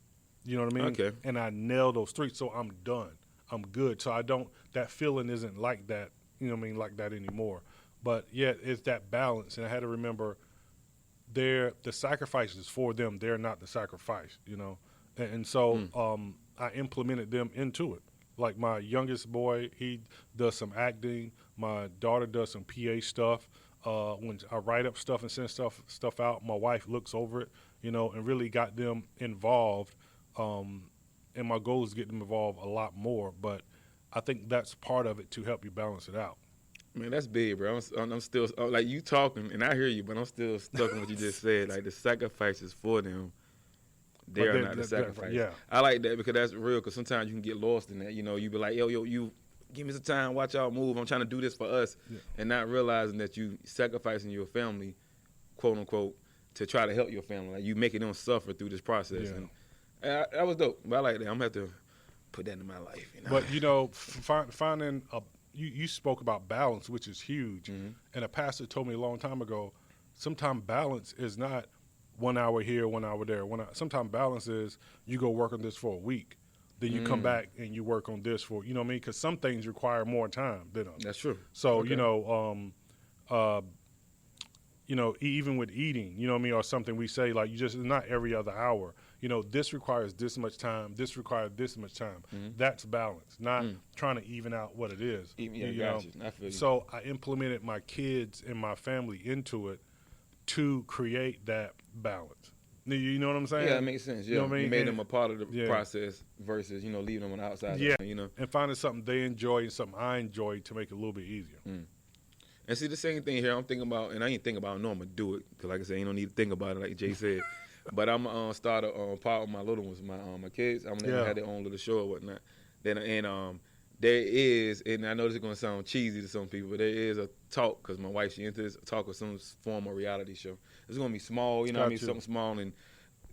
You know what I mean? Okay. And I nailed those 3, so I'm done. I'm good. So that feeling isn't like that, like that anymore. But, yeah, it's that balance. And I had to remember the sacrifice is for them. They're not the sacrifice, And so I implemented them into it. Like my youngest boy, he does some acting. My daughter does some PA stuff. When I write up stuff and send stuff out, my wife looks over it, and really got them involved. And my goal is to get them involved a lot more. But I think that's part of it to help you balance it out. Man, that's big, bro. I'm still, like, you talking, and I hear you, but I'm still stuck on what you just said. Like, the sacrifices for them, they are not the sacrifice. Yeah. I like that because that's real, because sometimes you can get lost in that. You be like, yo, you give me some time, watch y'all move. I'm trying to do this for us, and not realizing that you sacrificing your family, quote unquote, to try to help your family. Like, you making them suffer through this process, and that was dope. But I like that. I'm gonna have to put that in my life. But finding you spoke about balance, which is huge, and a pastor told me a long time ago. Sometimes balance is not 1 hour here, 1 hour there. Sometimes balance is you go work on this for a week. Then you come back and you work on this for, what I mean? Because some things require more time than others. That's true. So, even with eating, what I mean, or something we say, like, not every other hour. This requires this much time. This requires this much time. That's balance, not trying to even out what it is. I feel you. So I implemented my kids and my family into it to create that balance. You know what I'm saying? Yeah, that makes sense. Yeah, you made them a part of the process versus leaving them on the outside. Yeah, and finding something they enjoy and something I enjoy to make it a little bit easier. And see, the same thing here I'm thinking about, and I ain't thinking about, I know I'm gonna do it, because like I said, you don't need to think about it, like Jay said. But I'm gonna start a part with my little ones, my kids. I'm gonna let them have their own little show or whatnot. There is, and I know this is gonna sound cheesy to some people, but there is a talk, because my wife, she into this, talk of some form of reality show. It's gonna be small, something small, and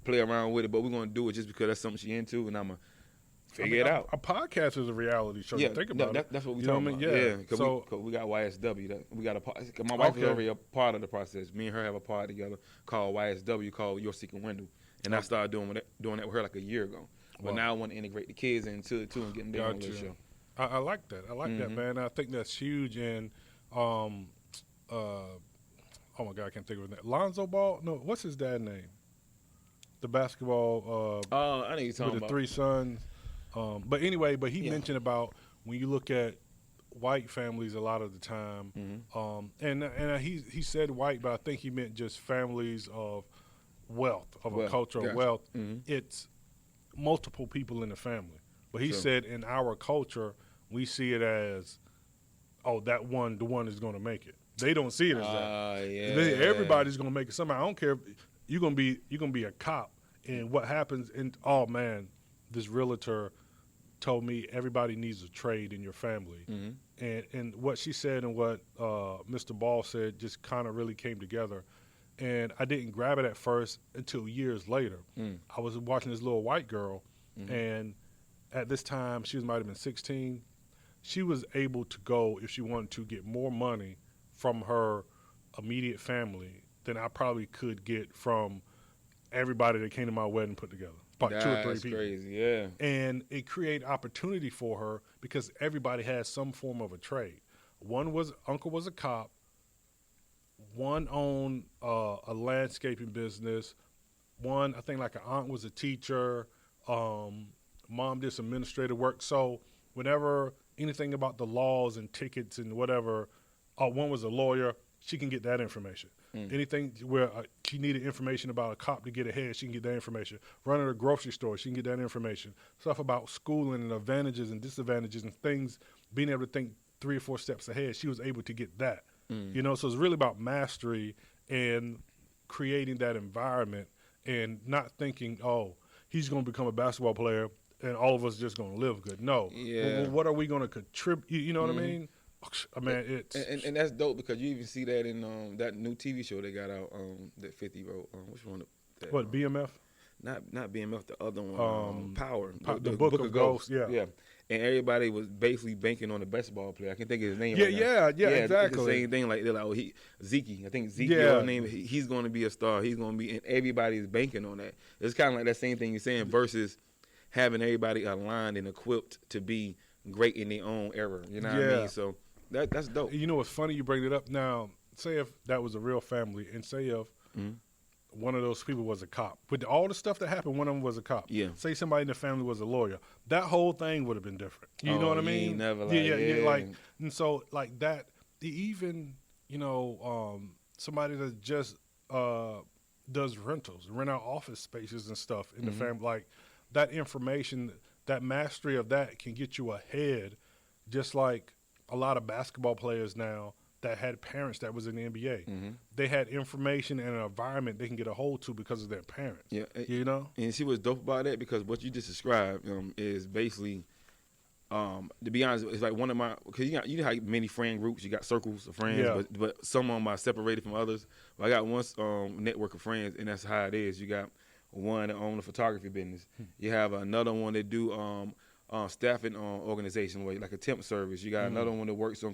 play around with it. But we're gonna do it just because that's something she into, and I'm gonna figure it out. A podcast is a reality show. Yeah, think about it. That's what we you talking know what about. I mean? Yeah, because so, we got YSW. We got my wife is already a part of the process. Me and her have a pod together called YSW, called Your Secret Window, and I started doing that with her like a year ago. But now I want to integrate the kids into it too and get them on the show. I like that. I like that, man. I think that's huge. And oh my God, I can't think of his name. Lonzo Ball? No, what's his dad's name? The basketball. I know you're talking with about the 3 sons. But anyway, he mentioned about when you look at white families a lot of the time, and he said white, but I think he meant just families of wealth, a culture of wealth. It's multiple people in the family. But he said in our culture, we see it as, the one is going to make it. They don't see it as that. Everybody's going to make it somehow. I don't care. You're gonna be a cop, and what happens? And this realtor told me everybody needs a trade in your family, and what she said and what Mr. Ball said just kind of really came together. And I didn't grab it at first until years later. I was watching this little white girl, and at this time she might have been 16. She was able to go, if she wanted to, get more money from her immediate family than I probably could get from everybody that came to my wedding put together. About 2 or 3 people. That's crazy, yeah. And it created opportunity for her because everybody has some form of a trade. Uncle was a cop. One owned a landscaping business. One, I think like an aunt was a teacher. Mom did some administrative work. So whenever anything about the laws and tickets and whatever, one was a lawyer, she can get that information. Anything where she needed information about a cop to get ahead, she can get that information. Running a grocery store, she can get that information. Stuff about schooling and advantages and disadvantages and things, being able to think 3 or 4 steps ahead, she was able to get that. So it's really about mastery and creating that environment and not thinking, he's going to become a basketball player and all of us just going to live good. No. Well, what are we going to contribute? You know what I mean? I mean, it's and that's dope because you even see that in that new TV show they got out that 50 wrote. Which one? What, BMF? Not BMF. The other one, Power. The Book of Ghosts. Yeah. And everybody was basically banking on the basketball player. I can't think of his name. Yeah, exactly. It's the same thing. Like they're like, Zeke. I think Zeke. His name. He's going to be a star. He's going to be, and everybody's banking on that. It's kind of like that same thing you're saying versus having everybody aligned and equipped to be great in their own era. You know what I mean? So. That's dope. You know what's funny? You bring it up now. Say if that was a real family, and say if one of those people was a cop. With all the stuff that happened, one of them was a cop. Yeah. Say somebody in the family was a lawyer. That whole thing would have been different. You know what I mean? Never and so like that. Even somebody that just does rentals, rent out office spaces and stuff in the family. Like that information, that mastery of that can get you ahead, just like a lot of basketball players now that had parents that was in the NBA. They had information and an environment they can get a hold to because of their parents. Yeah, And see what's dope about that, because what you just described is basically, to be honest, it's like one of my, because you know how many friend groups, you got circles of friends, but some of them are separated from others. But I got one network of friends, and that's how it is. You got one that own a photography business. You have another one that do staffing organization, like a temp service. You got another one that works on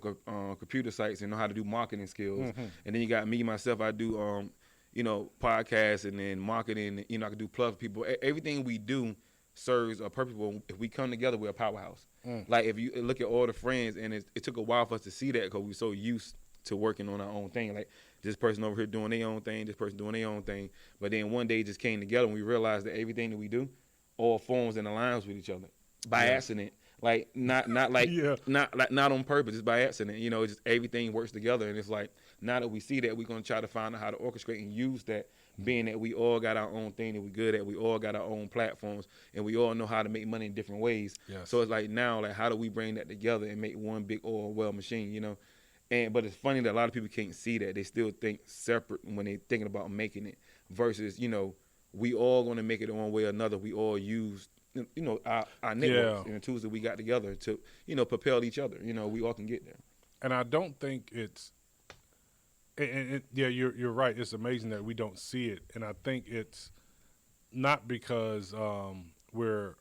computer sites and know how to do marketing skills. And then you got me, myself, I do, podcasts and then marketing. I can do plug for people. Everything we do serves a purpose. If we come together, we're a powerhouse. Like if you look at all the friends, and it took a while for us to see that because we're so used to working on our own thing. Like this person over here doing their own thing, this person doing their own thing. But then one day it just came together and we realized that everything that we do all forms and aligns with each other. By accident, like not on purpose. It's by accident. It's just everything works together, and it's like now that we see that, we're gonna try to find out how to orchestrate and use that. Being that we all got our own thing that we're good at, we all got our own platforms, and we all know how to make money in different ways. Yes. So it's like now, like how do we bring that together and make one big oil well machine? But it's funny that a lot of people can't see that. They still think separate when they're thinking about making it. Versus, we all gonna make it one way or another. We all use our networks and the tools that we got together to, propel each other. We all can get there. And I don't think it's, you're right. It's amazing that we don't see it. And I think it's not because we're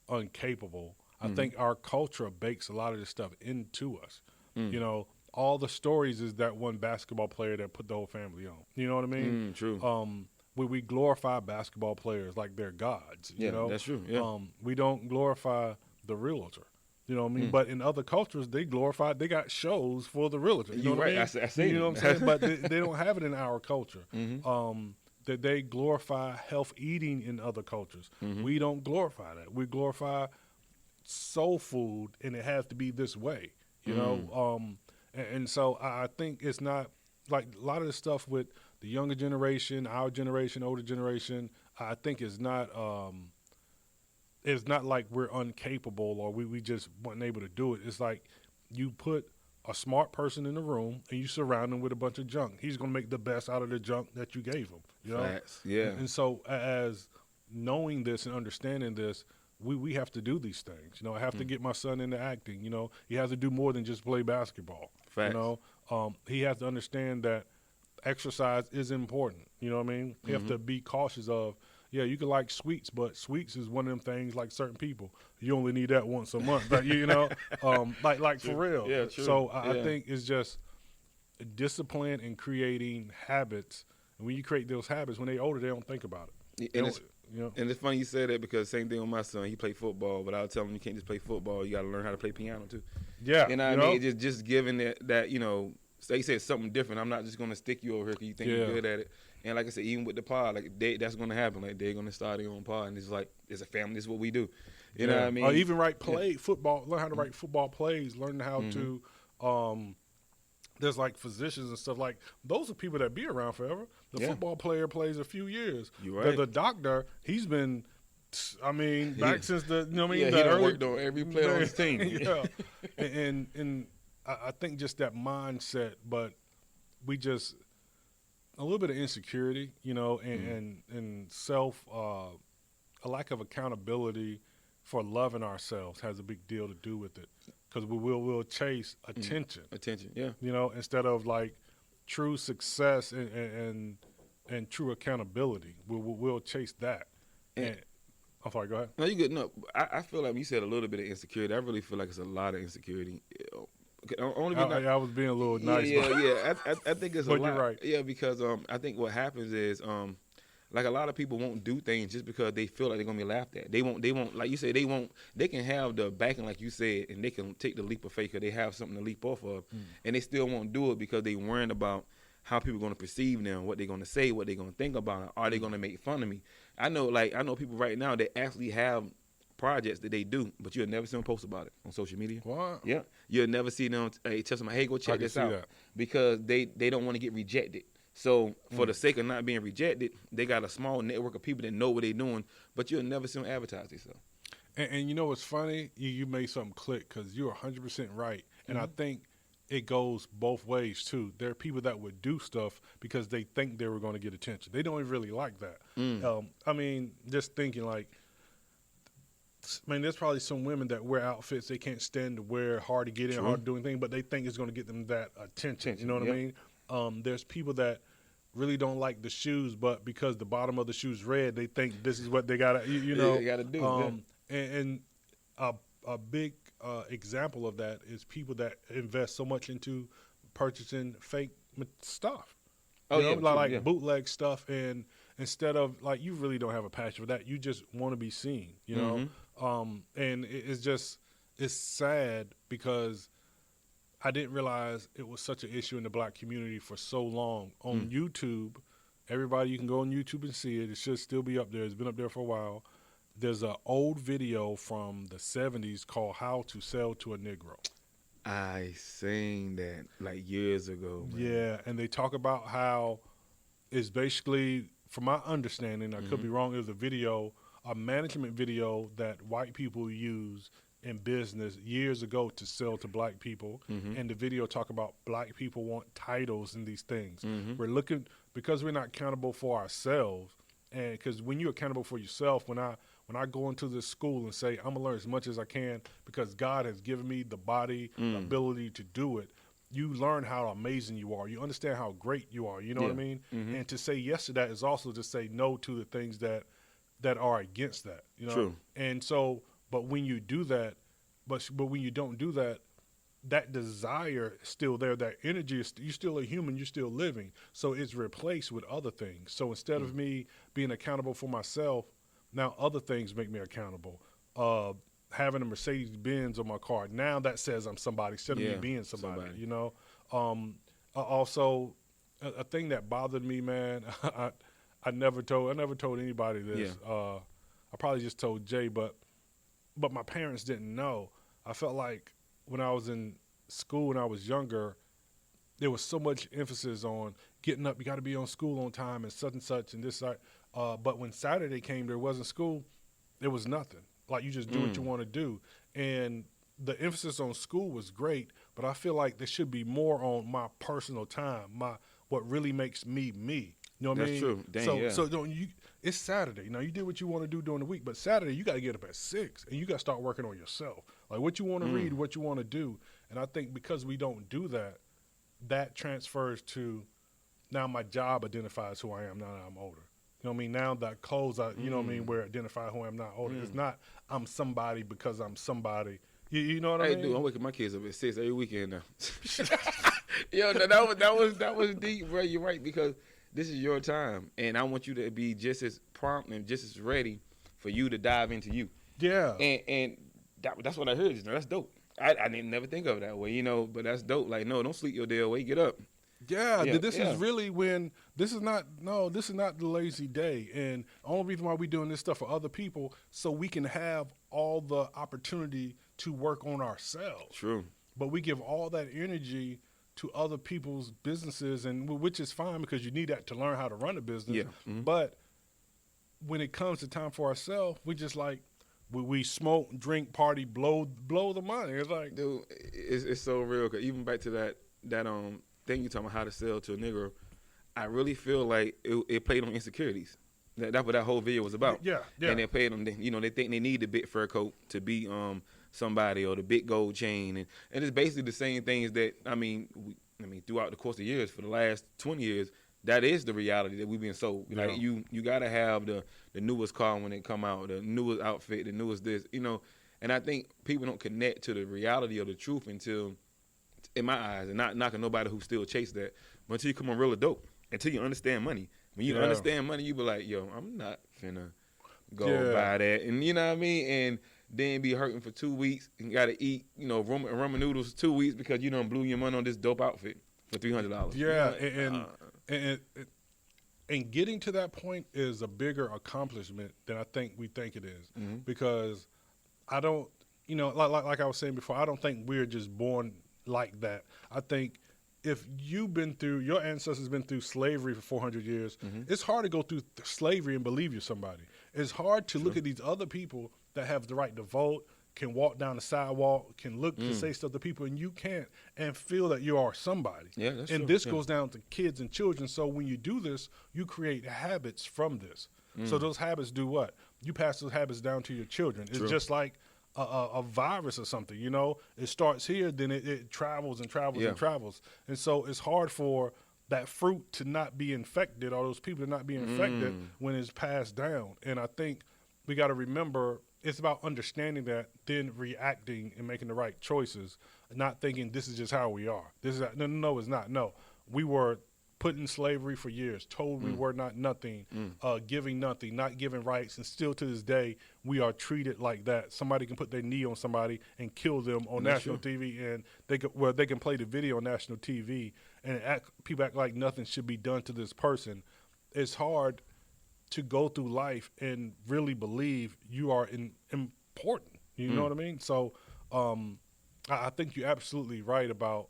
uncapable. I think our culture bakes a lot of this stuff into us. You know, all the stories is that one basketball player that put the whole family on. You know what I mean? True. We glorify basketball players like they're gods. Yeah, You know, that's true. Yeah. We don't glorify the realtor. You know what I mean? But in other cultures, they got shows for the realtor. You know what I mean? I see. You know what I'm saying? But they don't have it in our culture. That they glorify health eating in other cultures. We don't glorify that. We glorify soul food, and it has to be this way. You know? And so I think it's not like a lot of the stuff with the younger generation, our generation, older generation, I think is not it's not like we're incapable or we just weren't able to do it. It's like you put a smart person in the room and you surround him with a bunch of junk. He's going to make the best out of the junk that you gave him. You know? Facts. Yeah. And so as knowing this and understanding this, we have to do these things. You know, I have to get my son into acting. You know, he has to do more than just play basketball. Facts. You know, he has to understand that exercise is important. You know what I mean? You have to be cautious of, yeah, you can like sweets, but sweets is one of them things like certain people. You only need that once a month. But, you know, like for real. Yeah, true. So I think it's just discipline and creating habits. And when you create those habits, when they're older, they don't think about it. And it's funny you say that because same thing with my son. He played football, but I'll tell him you can't just play football. You got to learn how to play piano too. Yeah. You know what I mean? Just giving that, you know, they said something different. I'm not just going to stick you over here because you think you're good at it. And like I said, even with the pod, like that's going to happen. Like they're going to start their own pod, and it's like it's a family. This is what we do. You know what I mean? Or even football. Learn how to write football plays. Learn how to. There's like physicians and stuff like those are people that be around forever. The football player plays a few years. You're right. The doctor, he's been. I mean, back since the. You know what I mean? Yeah, he worked on every player on his team. Yeah, and I think just that mindset, but we just. A little bit of insecurity, you know, and self, a lack of accountability for loving ourselves has a big deal to do with it, because we'll chase attention. Attention, yeah. You know, instead of like true success and true accountability, we'll chase that. And I'm sorry, go ahead. No, you good. No, I feel like you said a little bit of insecurity. I really feel like it's a lot of insecurity. I was being a little nice. Yeah. I think it's a lot. You're right. Yeah, because I think what happens is like a lot of people won't do things just because they feel like they're gonna be laughed at. They won't like you said. They can have the backing like you said, and they can take the leap of faith because they have something to leap off of, and they still won't do it because they worrying about how people are gonna perceive them, what they're gonna say, what they're gonna think about it. Are they gonna make fun of me? I know people right now that actually have projects that they do, but you'll never see them post about it on social media. What? Yeah, you'll never see them tell somebody, hey, go check this out, because they don't want to get rejected. So for the sake of not being rejected, they got a small network of people that know what they're doing, but you'll never see them advertise themselves. And you know what's funny? You made something click because you're 100% right, and I think it goes both ways too. There are people that would do stuff because they think they were going to get attention. They don't even really like that. I mean, just thinking like. Man, there's probably some women that wear outfits they can't stand to wear, hard to get in, hard to do anything, but they think it's going to get them that attention. You know what I mean? There's people that really don't like the shoes, but because the bottom of the shoe's red, they think this is what they got to, you know. They got to do. And a big example of that is people that invest so much into purchasing fake stuff. Like bootleg stuff, and instead of like you really don't have a passion for that, you just want to be seen, you know. And it's sad because I didn't realize it was such an issue in the black community for so long. On YouTube, everybody, you can go on YouTube and see it. It should still be up there. It's been up there for a while. There's an old video from the 70s called How to Sell to a Negro. I seen that like years ago. Man. Yeah, and they talk about how it's basically, from my understanding, I could be wrong, it was a management video that white people use in business years ago to sell to black people. And the video talk about black people want titles and these things. We're looking, because we're not accountable for ourselves, and because when you're accountable for yourself, when I go into this school and say, I'm going to learn as much as I can because God has given me the body, the ability to do it, you learn how amazing you are. You understand how great you are. You know what I mean? And to say yes to that is also to say no to the things that are against that. You know? True. And so But when you do that, but when you don't do that, that desire is still there. That energy is you're still a human. You're still living. So it's replaced with other things. So instead of me being accountable for myself, now other things make me accountable. Having a Mercedes Benz on my car, now that says I'm somebody instead of me being somebody. You know. Also, a thing that bothered me, man. I never told anybody this. I probably just told Jay, but my parents didn't know. I felt like when I was in school when I was younger, there was so much emphasis on getting up. You got to be on school on time and such and this. But when Saturday came, there wasn't school. There was nothing. Like you just do what you want to do. And the emphasis on school was great, but I feel like there should be more on my personal time, what really makes me me. You know what I mean? That's true. So don't you? It's Saturday. Now you did what you want to do during the week, but Saturday you got to get up at 6 and you got to start working on yourself, like what you want to read, what you want to do. And I think because we don't do that, that transfers to now my job identifies who I am now that I'm older. You know what I mean? Now that clothes, you know what I mean, where identify who I'm not older. It's not I'm somebody because I'm somebody. You know what I mean? Hey, dude, I'm waking my kids up at 6 every weekend now. Yo, no, that was deep, bro. You're right, because this is your time, and I want you to be just as prompt and just as ready for you to dive into you. Yeah. And that's what I heard. That's dope. I didn't never think of it that way, you know, but that's dope. Like, no, don't sleep your day away. Get up. Yeah, this is really when this is not the lazy day, and the only reason why we're doing this stuff for other people so we can have all the opportunity to work on ourselves. True. But we give all that energy to other people's businesses, and which is fine because you need that to learn how to run a business. Yeah. Mm-hmm. But when it comes to time for ourselves, we just like we smoke, drink, party, blow the money. It's like, dude, it's so real. 'Cause even back to that thing you talking about how to sell to a nigga, I really feel like it played on insecurities. That's what that whole video was about. Yeah. And they played them. You know, they think they need the big fur coat to be somebody, or the big gold chain, and it's basically the same things that I mean throughout the course of years for the last 20 years. That is the reality that we've been sold. Yeah. Like you gotta have the newest car when it come out, the newest outfit, the newest this, you know. And I think people don't connect to the reality of the truth until, in my eyes, and not knocking nobody who still chase that, but until you come on real adult, until you understand money. When you understand money, you be like, yo, I'm not finna go buy that, and you know what I mean, and then be hurting for 2 weeks and gotta eat, you know, ramen noodles 2 weeks because you done blew your money on this dope outfit for $300. Yeah, and getting to that point is a bigger accomplishment than I think we think it is, because I don't, you know, like I was saying before, I don't think we're just born like that. I think if you've been through, your ancestors been through slavery for 400 years, it's hard to go through slavery and believe you're somebody. It's hard to look at these other people that have the right to vote, can walk down the sidewalk, can look to say stuff to people, and you can't, and feel that you are somebody. Yeah, that's and true. this goes down to kids and children. So when you do this, you create habits from this. So those habits do what? You pass those habits down to your children. It's just like a virus or something, you know? It starts here, then it travels and travels and travels. And so it's hard for that fruit to not be infected, or those people to not be infected when it's passed down. And I think we got to remember it's about understanding that, then reacting and making the right choices, not thinking this is just how we are. No, it's not. No, we were put in slavery for years, told we were not nothing, giving nothing, not giving rights, and still to this day we are treated like that. Somebody can put their knee on somebody and kill them on national TV, and they can play the video on national TV, and people act like nothing should be done to this person. It's hard to go through life and really believe you are important. You know what I mean? So I think you're absolutely right about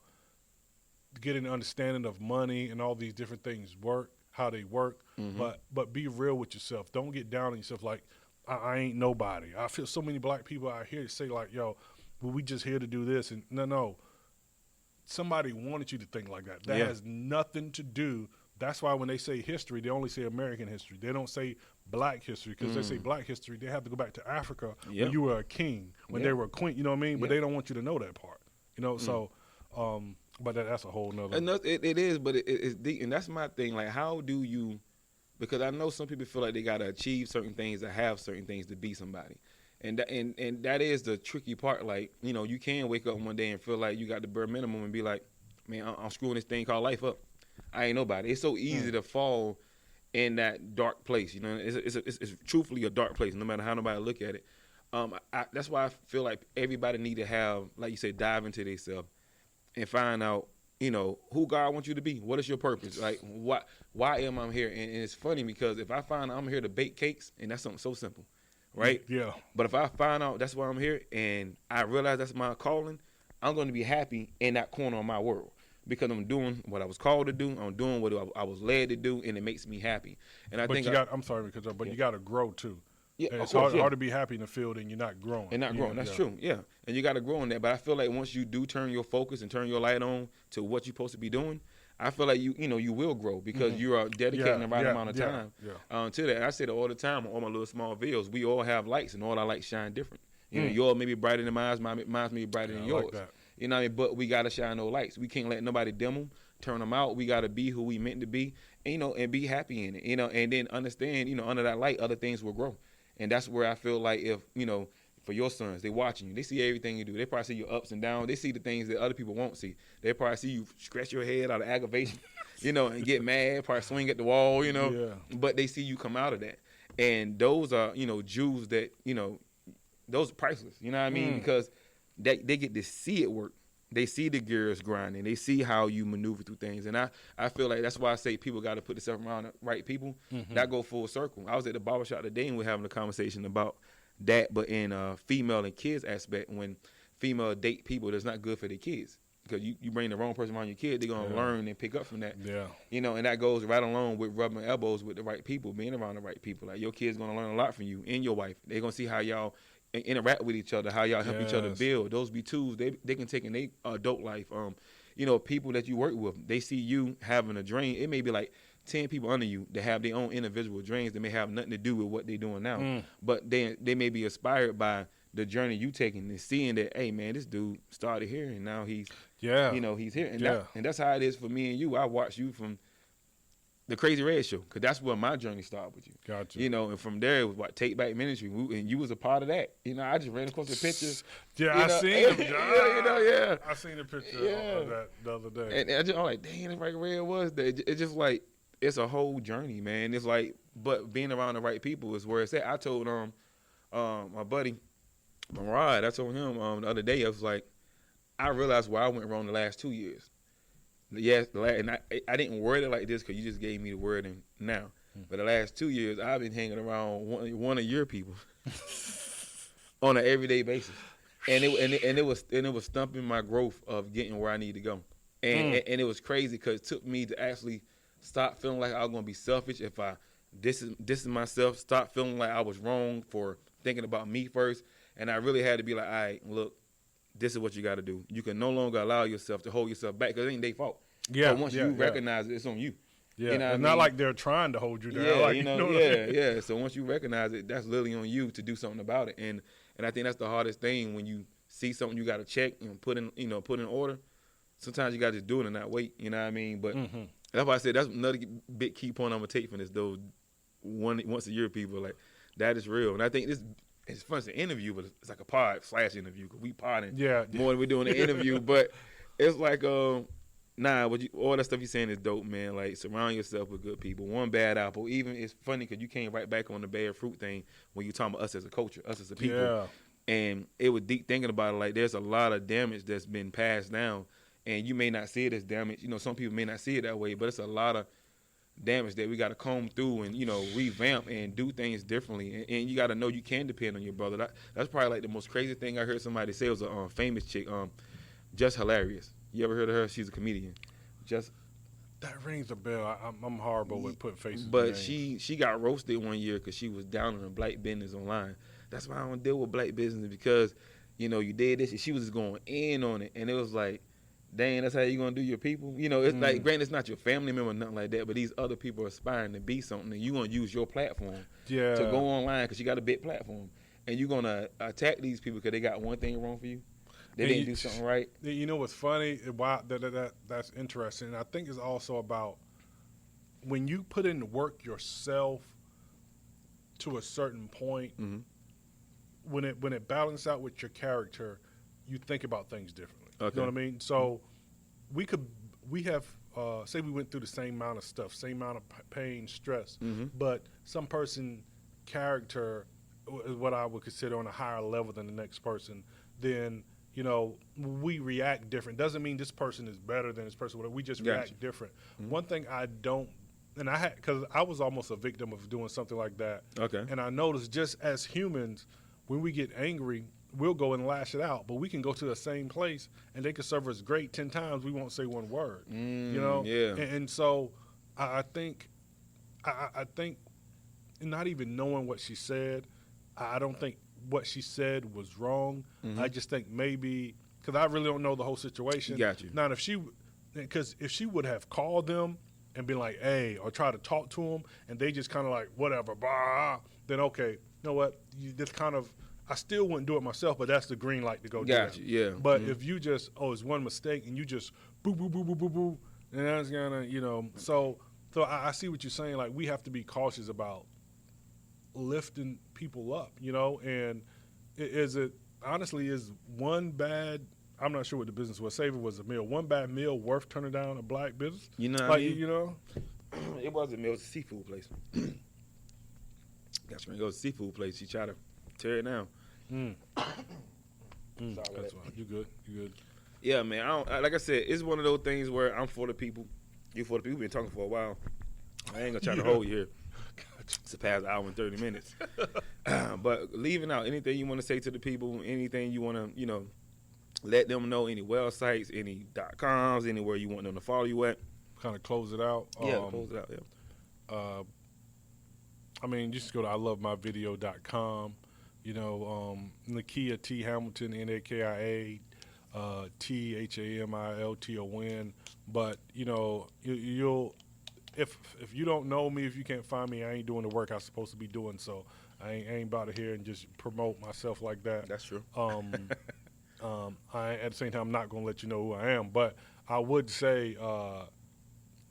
getting an understanding of money and all these different things work, how they work, but be real with yourself. Don't get down on yourself like, I ain't nobody. I feel so many black people out here say like, yo, well, we just here to do this. And no. Somebody wanted you to think like that. That has nothing to do. That's why when they say history, they only say American history. They don't say black history, because they say black history, they have to go back to Africa when you were a king, when they were a queen, you know what I mean? But they don't want you to know that part, you know? So, but that's a whole nother. It is, but it's deep. And that's my thing. Like, how do you, because I know some people feel like they got to achieve certain things or have certain things to be somebody. And that is the tricky part. Like, you know, you can wake up one day and feel like you got the bare minimum and be like, man, I'm screwing this thing called life up. I ain't nobody. It's so easy to fall in that dark place. You know, it's truthfully a dark place, no matter how nobody look at it. That's why I feel like everybody need to have, like you said, dive into themselves and find out, you know, who God wants you to be. What is your purpose? Like, why am I here? And it's funny because if I find I'm here to bake cakes, and that's something so simple, right? Yeah. But if I find out that's why I'm here and I realize that's my calling, I'm going to be happy in that corner of my world because I'm doing what I was called to do. I'm doing what I was led to do, and it makes me happy. And I'm sorry, but you got to grow too. Yeah, it's hard to be happy in the field and you're not growing. And not growing. That's true. Yeah. And you got to grow in that. But I feel like once you do turn your focus and turn your light on to what you're supposed to be doing, I feel like you will grow because you are dedicating the right amount of time to that. And I say that all the time on all my little small videos. We all have lights, and all our lights shine different. You know, yours may be brighter than mine. Mine's may be brighter than yours. Like you know what I mean? But we got to shine those lights. We can't let nobody dim them, turn them out. We got to be who we meant to be, and, and be happy in it. And then understand, under that light, other things will grow. And that's where I feel like if, for your sons, they watching you. They see everything you do. They probably see your ups and downs. They see the things that other people won't see. They probably see you scratch your head out of aggravation, and get mad, probably swing at the wall, Yeah. But they see you come out of that. And those are, jewels that, those are priceless. You know what I mean? Because they get to see it work. They see the gears grinding. They see how you maneuver through things. And I feel like that's why I say people got to put themselves around the right people. That go full circle. I was at the barbershop today and we're having a conversation about that, but in female and kids aspect, when female date people, that's not good for their kids. Because you bring the wrong person around your kid, they're going to learn and pick up from that. Yeah. And that goes right along with rubbing elbows with the right people, being around the right people. Like your kid's going to learn a lot from you and your wife. They're going to see how y'all interact with each other, how y'all help each other build. Those be tools they can take in their adult life. People that you work with, they see you having a dream. It may be like 10 people under you that have their own individual dreams that may have nothing to do with what they're doing now. But they may be inspired by the journey you taking and seeing that, hey man, this dude started here and now he's he's here. And that's how it is for me and you. I watched you from the Crazy Red Show, because that's where my journey started with you. Gotcha. And from there, it was Take Back Ministry, and you was a part of that. I just ran across the pictures. I seen him. I seen the picture of that the other day. And I'm like, dang, that's right where it was. It's just like, it's a whole journey, man. It's like, but being around the right people is where it's at. I told my buddy, Marad, I told him the other day, I was like, I realized where I went wrong the last 2 years. Yes, and I didn't word it like this because you just gave me the wording now. But the last 2 years, I've been hanging around one of your people on an everyday basis, and it was stumping my growth of getting where I need to go. And it was crazy because it took me to actually stop feeling like I was gonna be selfish if I this is myself. Stop feeling like I was wrong for thinking about me first, and I really had to be like, all right, look. This is what you got to do. You can no longer allow yourself to hold yourself back because it ain't their fault. Yeah. But once you recognize it, it's on you. Yeah. You know it's not like they're trying to hold you down. Yeah, So once you recognize it, that's literally on you to do something about it. And I think that's the hardest thing when you see something you got to check and put in order. Sometimes you got to just do it and not wait. You know what I mean? But that's why I said that's another big key point I'm gonna take from this. Those once a year people, like, that is real. And I think it's fun to interview, but it's like a pod/interview because we podding more than we're doing an interview. But it's like, all that stuff you're saying is dope, man. Like, surround yourself with good people. One bad apple. Even it's funny because you came right back on the bad fruit thing when you talking about us as a culture, us as a people. Yeah. And it was deep thinking about it. Like, there's a lot of damage that's been passed down, and you may not see it as damage. Some people may not see it that way, but it's a lot of damage that we got to comb through and revamp and do things differently, and you got to know you can depend on your brother. That's probably like the most crazy thing I heard somebody say. Was a famous chick, Just Hilarious. You ever heard of her? She's a comedian. Just that rings a bell. I'm horrible with putting faces. But she got roasted one year because she was down on the black business online. That's why I don't deal with black business, because you did this, and she was just going in on it, and it was like, dang, that's how you gonna do your people? It's like, granted, it's not your family member or nothing like that, but these other people are aspiring to be something, and you gonna use your platform to go online because you got a big platform, and you're gonna attack these people because they got one thing wrong for you. They didn't do something right. You know what's funny? Wow, that's interesting. I think it's also about when you put in the work yourself to a certain point. when it balances out with your character, you think about things differently. Okay. You know what I mean? So we have say we went through the same amount of stuff, same amount of pain, stress, but some person character is what I would consider on a higher level than the next person. Then we react different. Doesn't mean this person is better than this person. We just react different. One thing I don't, and because I was almost a victim of doing something like that. Okay. And I noticed just as humans, when we get angry, we'll go and lash it out. But we can go to the same place and they can serve us great 10 times. We won't say one word. Yeah. And so I think not even knowing what she said, I don't think what she said was wrong. I just think maybe because I really don't know the whole situation. Got you. Now, if she would have called them and been like, hey, or try to talk to them, and they just kind of like, whatever, blah, then okay, you know what? I still wouldn't do it myself, but that's the green light to go do Got it. you, yeah. But if you just, it's one mistake, and you just boo, boo, boo, boo, boo, boo, and that's gonna, so I see what you're saying. Like, we have to be cautious about lifting people up, and is one bad, I'm not sure what the business was. Say if it was a meal. One bad meal worth turning down a black business? You know what I mean? It wasn't a meal. It was a seafood place. That's when it goes to a seafood place. She tried to tear it down. That's fine. You good. Yeah, man. Like I said, it's one of those things where I'm for the people. You for the people. We've been talking for a while. I ain't going to try to hold you here. It's the past hour and 30 minutes. But leaving out anything you want to say to the people, anything you want to, let them know, any websites, any .coms, anywhere you want them to follow you at. Kind of close it out. Close it out, yeah. I mean, just go to ilovemyvideo.com. Nakia T Hamilton, Nakia THAMILTON. But, you'll if you don't know me, if you can't find me, I ain't doing the work I'm supposed to be doing. So I ain't about to hear and just promote myself like that. That's true. I at the same time, I'm not going to let you know who I am, but I would say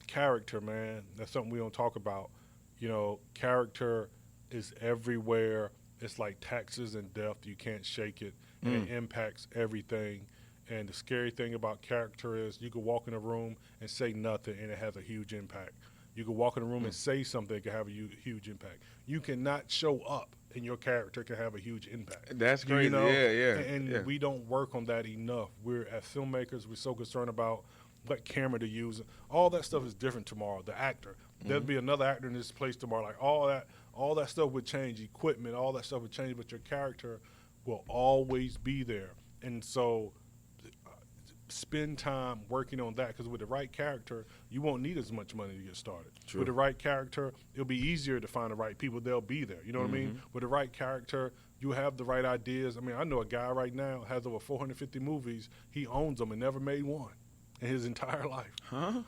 character, man. That's something we don't talk about. Character is everywhere. It's like taxes and death. You can't shake it, and it impacts everything. And the scary thing about character is you can walk in a room and say nothing, and it has a huge impact. You can walk in a room and say something that can have a huge impact. You cannot show up, and your character can have a huge impact. That's crazy. Yeah. And we don't work on that enough. We're, as filmmakers, we're so concerned about what camera to use. All that stuff is different tomorrow. The actor. There'll be another actor in this place tomorrow. Like all that stuff would change. Equipment, all that stuff would change, but your character will always be there. And so spend time working on that, because with the right character, you won't need as much money to get started. True. With the right character, it'll be easier to find the right people. They'll be there. You know what I mean? With the right character, you have the right ideas. I mean, I know a guy right now has over 450 movies. He owns them and never made one in his entire life. Huh?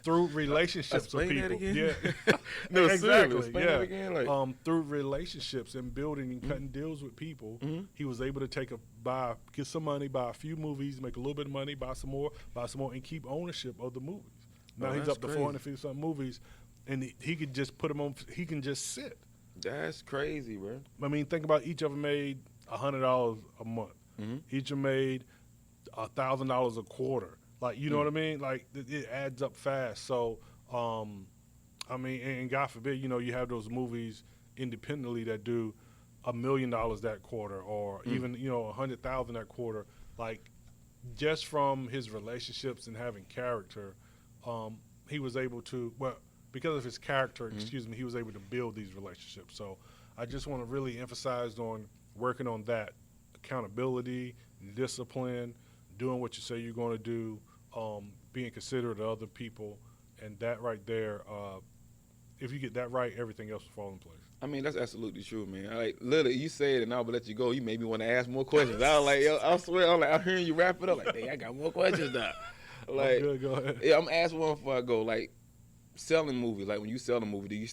Through relationships with people. That again? Yeah. No, exactly. Explain that again. Like, through relationships and building and cutting deals with people, he was able to get some money, buy a few movies, make a little bit of money, buy some more, and keep ownership of the movies. Now he's up to 450-something movies, and he could just put them on. He can just sit. That's crazy, bro. I mean, think about each of them made $100 a month. Each of them made $1,000 a quarter. Like, you know what I mean? Like, it adds up fast. So, I mean, and God forbid, you have those movies independently that do $1 million that quarter, or even, $100,000 that quarter. Like, just from his relationships and having character, he was able to, because of his character, he was able to build these relationships. So I just want to really emphasize on working on that accountability, discipline, doing what you say you're going to do, being considerate of other people, and that right there, if you get that right, everything else will fall in place. I mean, that's absolutely true, man. Like, literally, you said it, and I will let you go. You made me want to ask more questions. I was like, yo, I swear, I'm hearing you wrap it up. Like, dang, I got more questions now. Like, good, go ahead. Yeah, I'm asking one before I go. Like, selling movies. Like, when you sell a movie, do you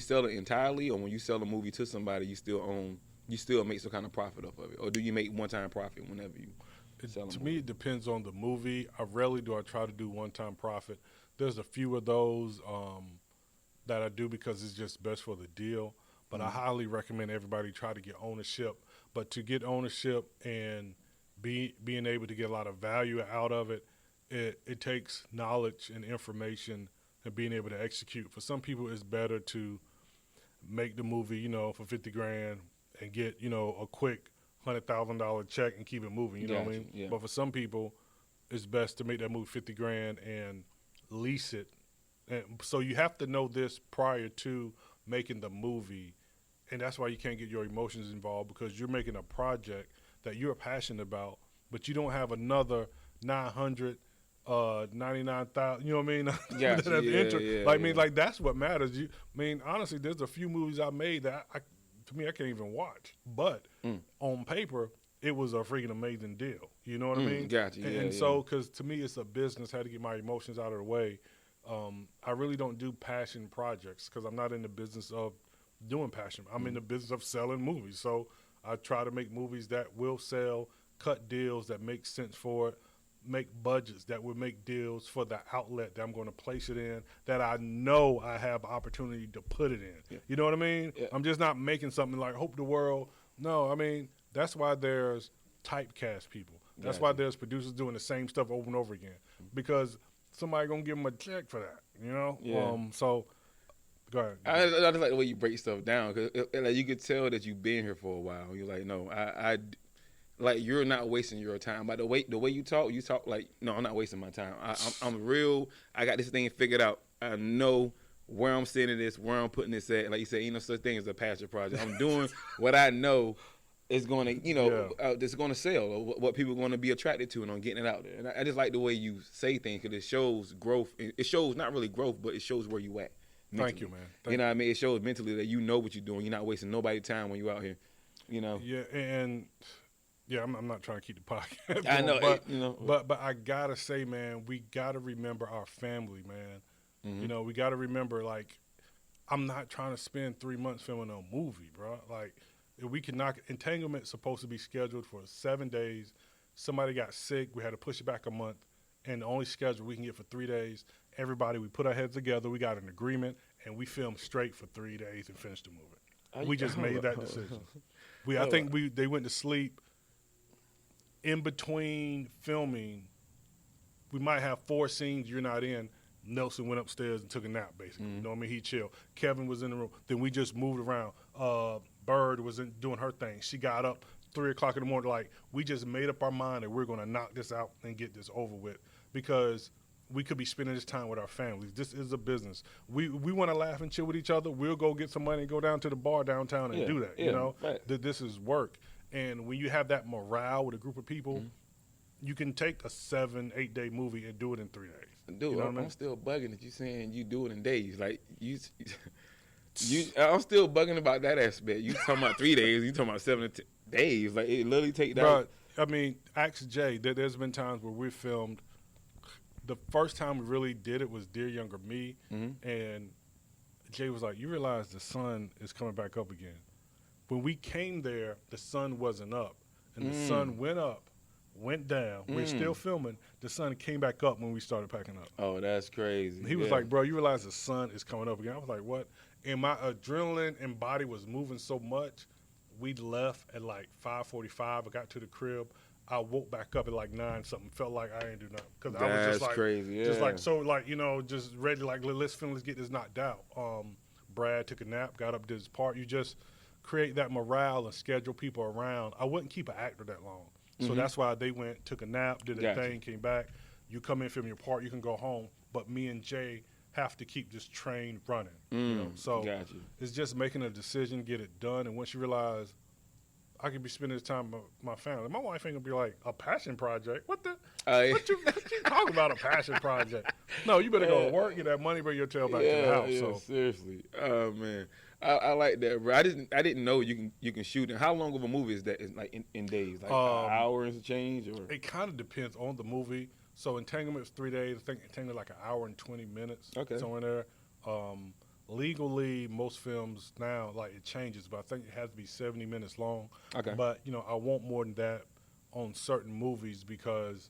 sell it entirely, or when you sell a movie to somebody, you still make some kind of profit off of it, or do you make one-time profit whenever you? To me, it depends on the movie. Rarely do I try to do one-time profit. There's a few of those that I do because it's just best for the deal. But I highly recommend everybody try to get ownership. But to get ownership and being able to get a lot of value out of it, it takes knowledge and information and being able to execute. For some people, it's better to make the movie, for 50 grand and get, a quick $100,000 check and keep it moving. You know what I mean? Yeah. But for some people, it's best to make that movie 50 grand and lease it. And so you have to know this prior to making the movie, and that's why you can't get your emotions involved, because you're making a project that you're passionate about, but you don't have another 999,000. You know what I mean? Yeah. That's what matters. Honestly, there's a few movies I made that to me I can't even watch, but on paper it was a freaking amazing deal. You know what I mean? Gotcha. And so, because to me it's a business, I had to get my emotions out of the way. I really don't do passion projects because I'm not in the business of doing passion. I'm in the business of selling movies. So I try to make movies that will sell, cut deals that make sense for it, make budgets that would make deals for the outlet that I'm going to place it in, that I know I have opportunity to put it in. Yeah. You know what I mean? Yeah. I'm just not making something like Hope the World. No, that's why there's typecast people. That's why there's producers doing the same stuff over and over again, because somebody going to give them a check for that, Yeah. So go ahead. I just like the way you break stuff down, because like, you could tell that you've been here for a while. You're like, no, I like, you're not wasting your time. By the way you talk like, no, I'm not wasting my time. I'm real. I got this thing figured out. I know where I'm sending this, where I'm putting this at. Like you said, ain't no such thing as a passion project. I'm doing what I know is going to, that's going to sell, or what people are going to be attracted to, and I'm getting it out there. And I just like the way you say things, because it shows growth. It shows not really growth, but it shows where you at. Mentally. Thank you, man. You know what I mean? It shows mentally that you know what you're doing. You're not wasting nobody's time when you're out here. Yeah, and I'm not trying to keep the podcast. I know, but I gotta say, man, we gotta remember our family, man. Mm-hmm. We gotta remember, like, I'm not trying to spend 3 months filming a movie, bro. Like, if we can knock Entanglement's supposed to be scheduled for 7 days. Somebody got sick. We had to push it back a month, and the only schedule we can get for 3 days. Everybody, we put our heads together. We got an agreement, and we filmed straight for 3 days and finished the movie. We just made that decision. I think they went to sleep. In between filming, we might have 4 scenes you're not in. Nelson went upstairs and took a nap, basically. You know what I mean? He chilled. Kevin was in the room. Then we just moved around. Bird was doing her thing. She got up 3 o'clock in the morning. Like, we just made up our mind that we're going to knock this out and get this over with, because we could be spending this time with our families. This is a business. We want to laugh and chill with each other. We'll go get some money and go down to the bar downtown and do that. Right. This is work. And when you have that morale with a group of people, you can take a 7-8 day movie and do it in 3 days. Dude, I'm still bugging that you saying you do it in days. Like, I'm still bugging about that aspect. You talking about 3 days, you talking about 7 to 10 days. Like, it literally take that. Bro, ask Jay. There's been times where we filmed. The first time we really did it was Dear Younger Me, and Jay was like, you realize the sun is coming back up again. When we came there, the sun wasn't up, and the sun went up, went down. We're still filming. The sun came back up when we started packing up. Oh, that's crazy. He was like, bro, you realize the sun is coming up again? I was like, what? And my adrenaline and body was moving so much, we left at like 5:45. I got to the crib. I woke back up at like 9 something. Felt like I didn't do nothing, because I was just like crazy. Yeah. Just like, so, like, just ready. Like, let's get this knocked out. Brad took a nap, got up, did his part. You just create that morale and schedule people around. I wouldn't keep an actor that long, so that's why they went, took a nap, did a thing, came back. You come in, film your part, you can go home. But me and Jay have to keep this train running. So it's just making a decision, get it done, and once you realize, I could be spending this time with my family. My wife ain't gonna be like, a passion project. What you talking about, a passion project? No, you better go to work, get that money, bring your tail back to the house. Yeah, so seriously. Oh man, I like that, bro. I didn't know you can shoot. And how long of a movie is that? Is like in days, like an hour and change, or it kind of depends on the movie. So Entanglement is 3 days. I think Entanglement like an hour and 20 minutes. Okay, somewhere there. Legally, most films now, like, it changes, but I think it has to be 70 minutes long. Okay. But, I want more than that on certain movies, because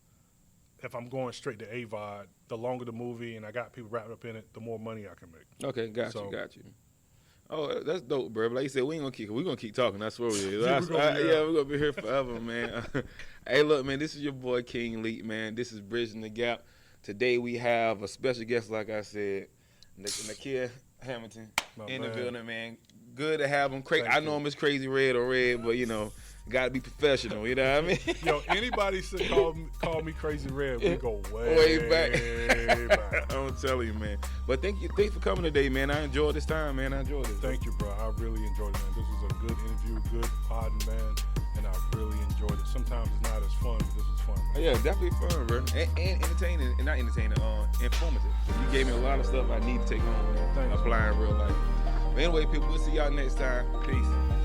if I'm going straight to AVOD, the longer the movie and I got people wrapped up in it, the more money I can make. Okay, got you. Oh, that's dope, bro. But like you said, we're gonna keep talking. I swear we is. Yeah, we're gonna be here forever, man. Hey, look, man, this is your boy King Lee, man. This is Bridging the Gap. Today we have a special guest, like I said, Nakia Hamilton in the building, man. Good to have him. I know him as Crazy Red or Red, but you know, gotta be professional. You know what I mean? Yo, anybody should call me Crazy Red. We go way back. I'm telling you, man. But thanks for coming today, man. I enjoyed this time, man. I enjoyed it. Thank you, bro. I really enjoyed it, man. This was a good interview, good podding, man. And I really enjoyed it. Sometimes it's not as fun, but this was fun. Man. Yeah, definitely fun, bro. And entertaining, and not entertaining, informative. You gave me a lot of stuff I need to take home and apply in real life. But anyway, people, we'll see y'all next time. Peace.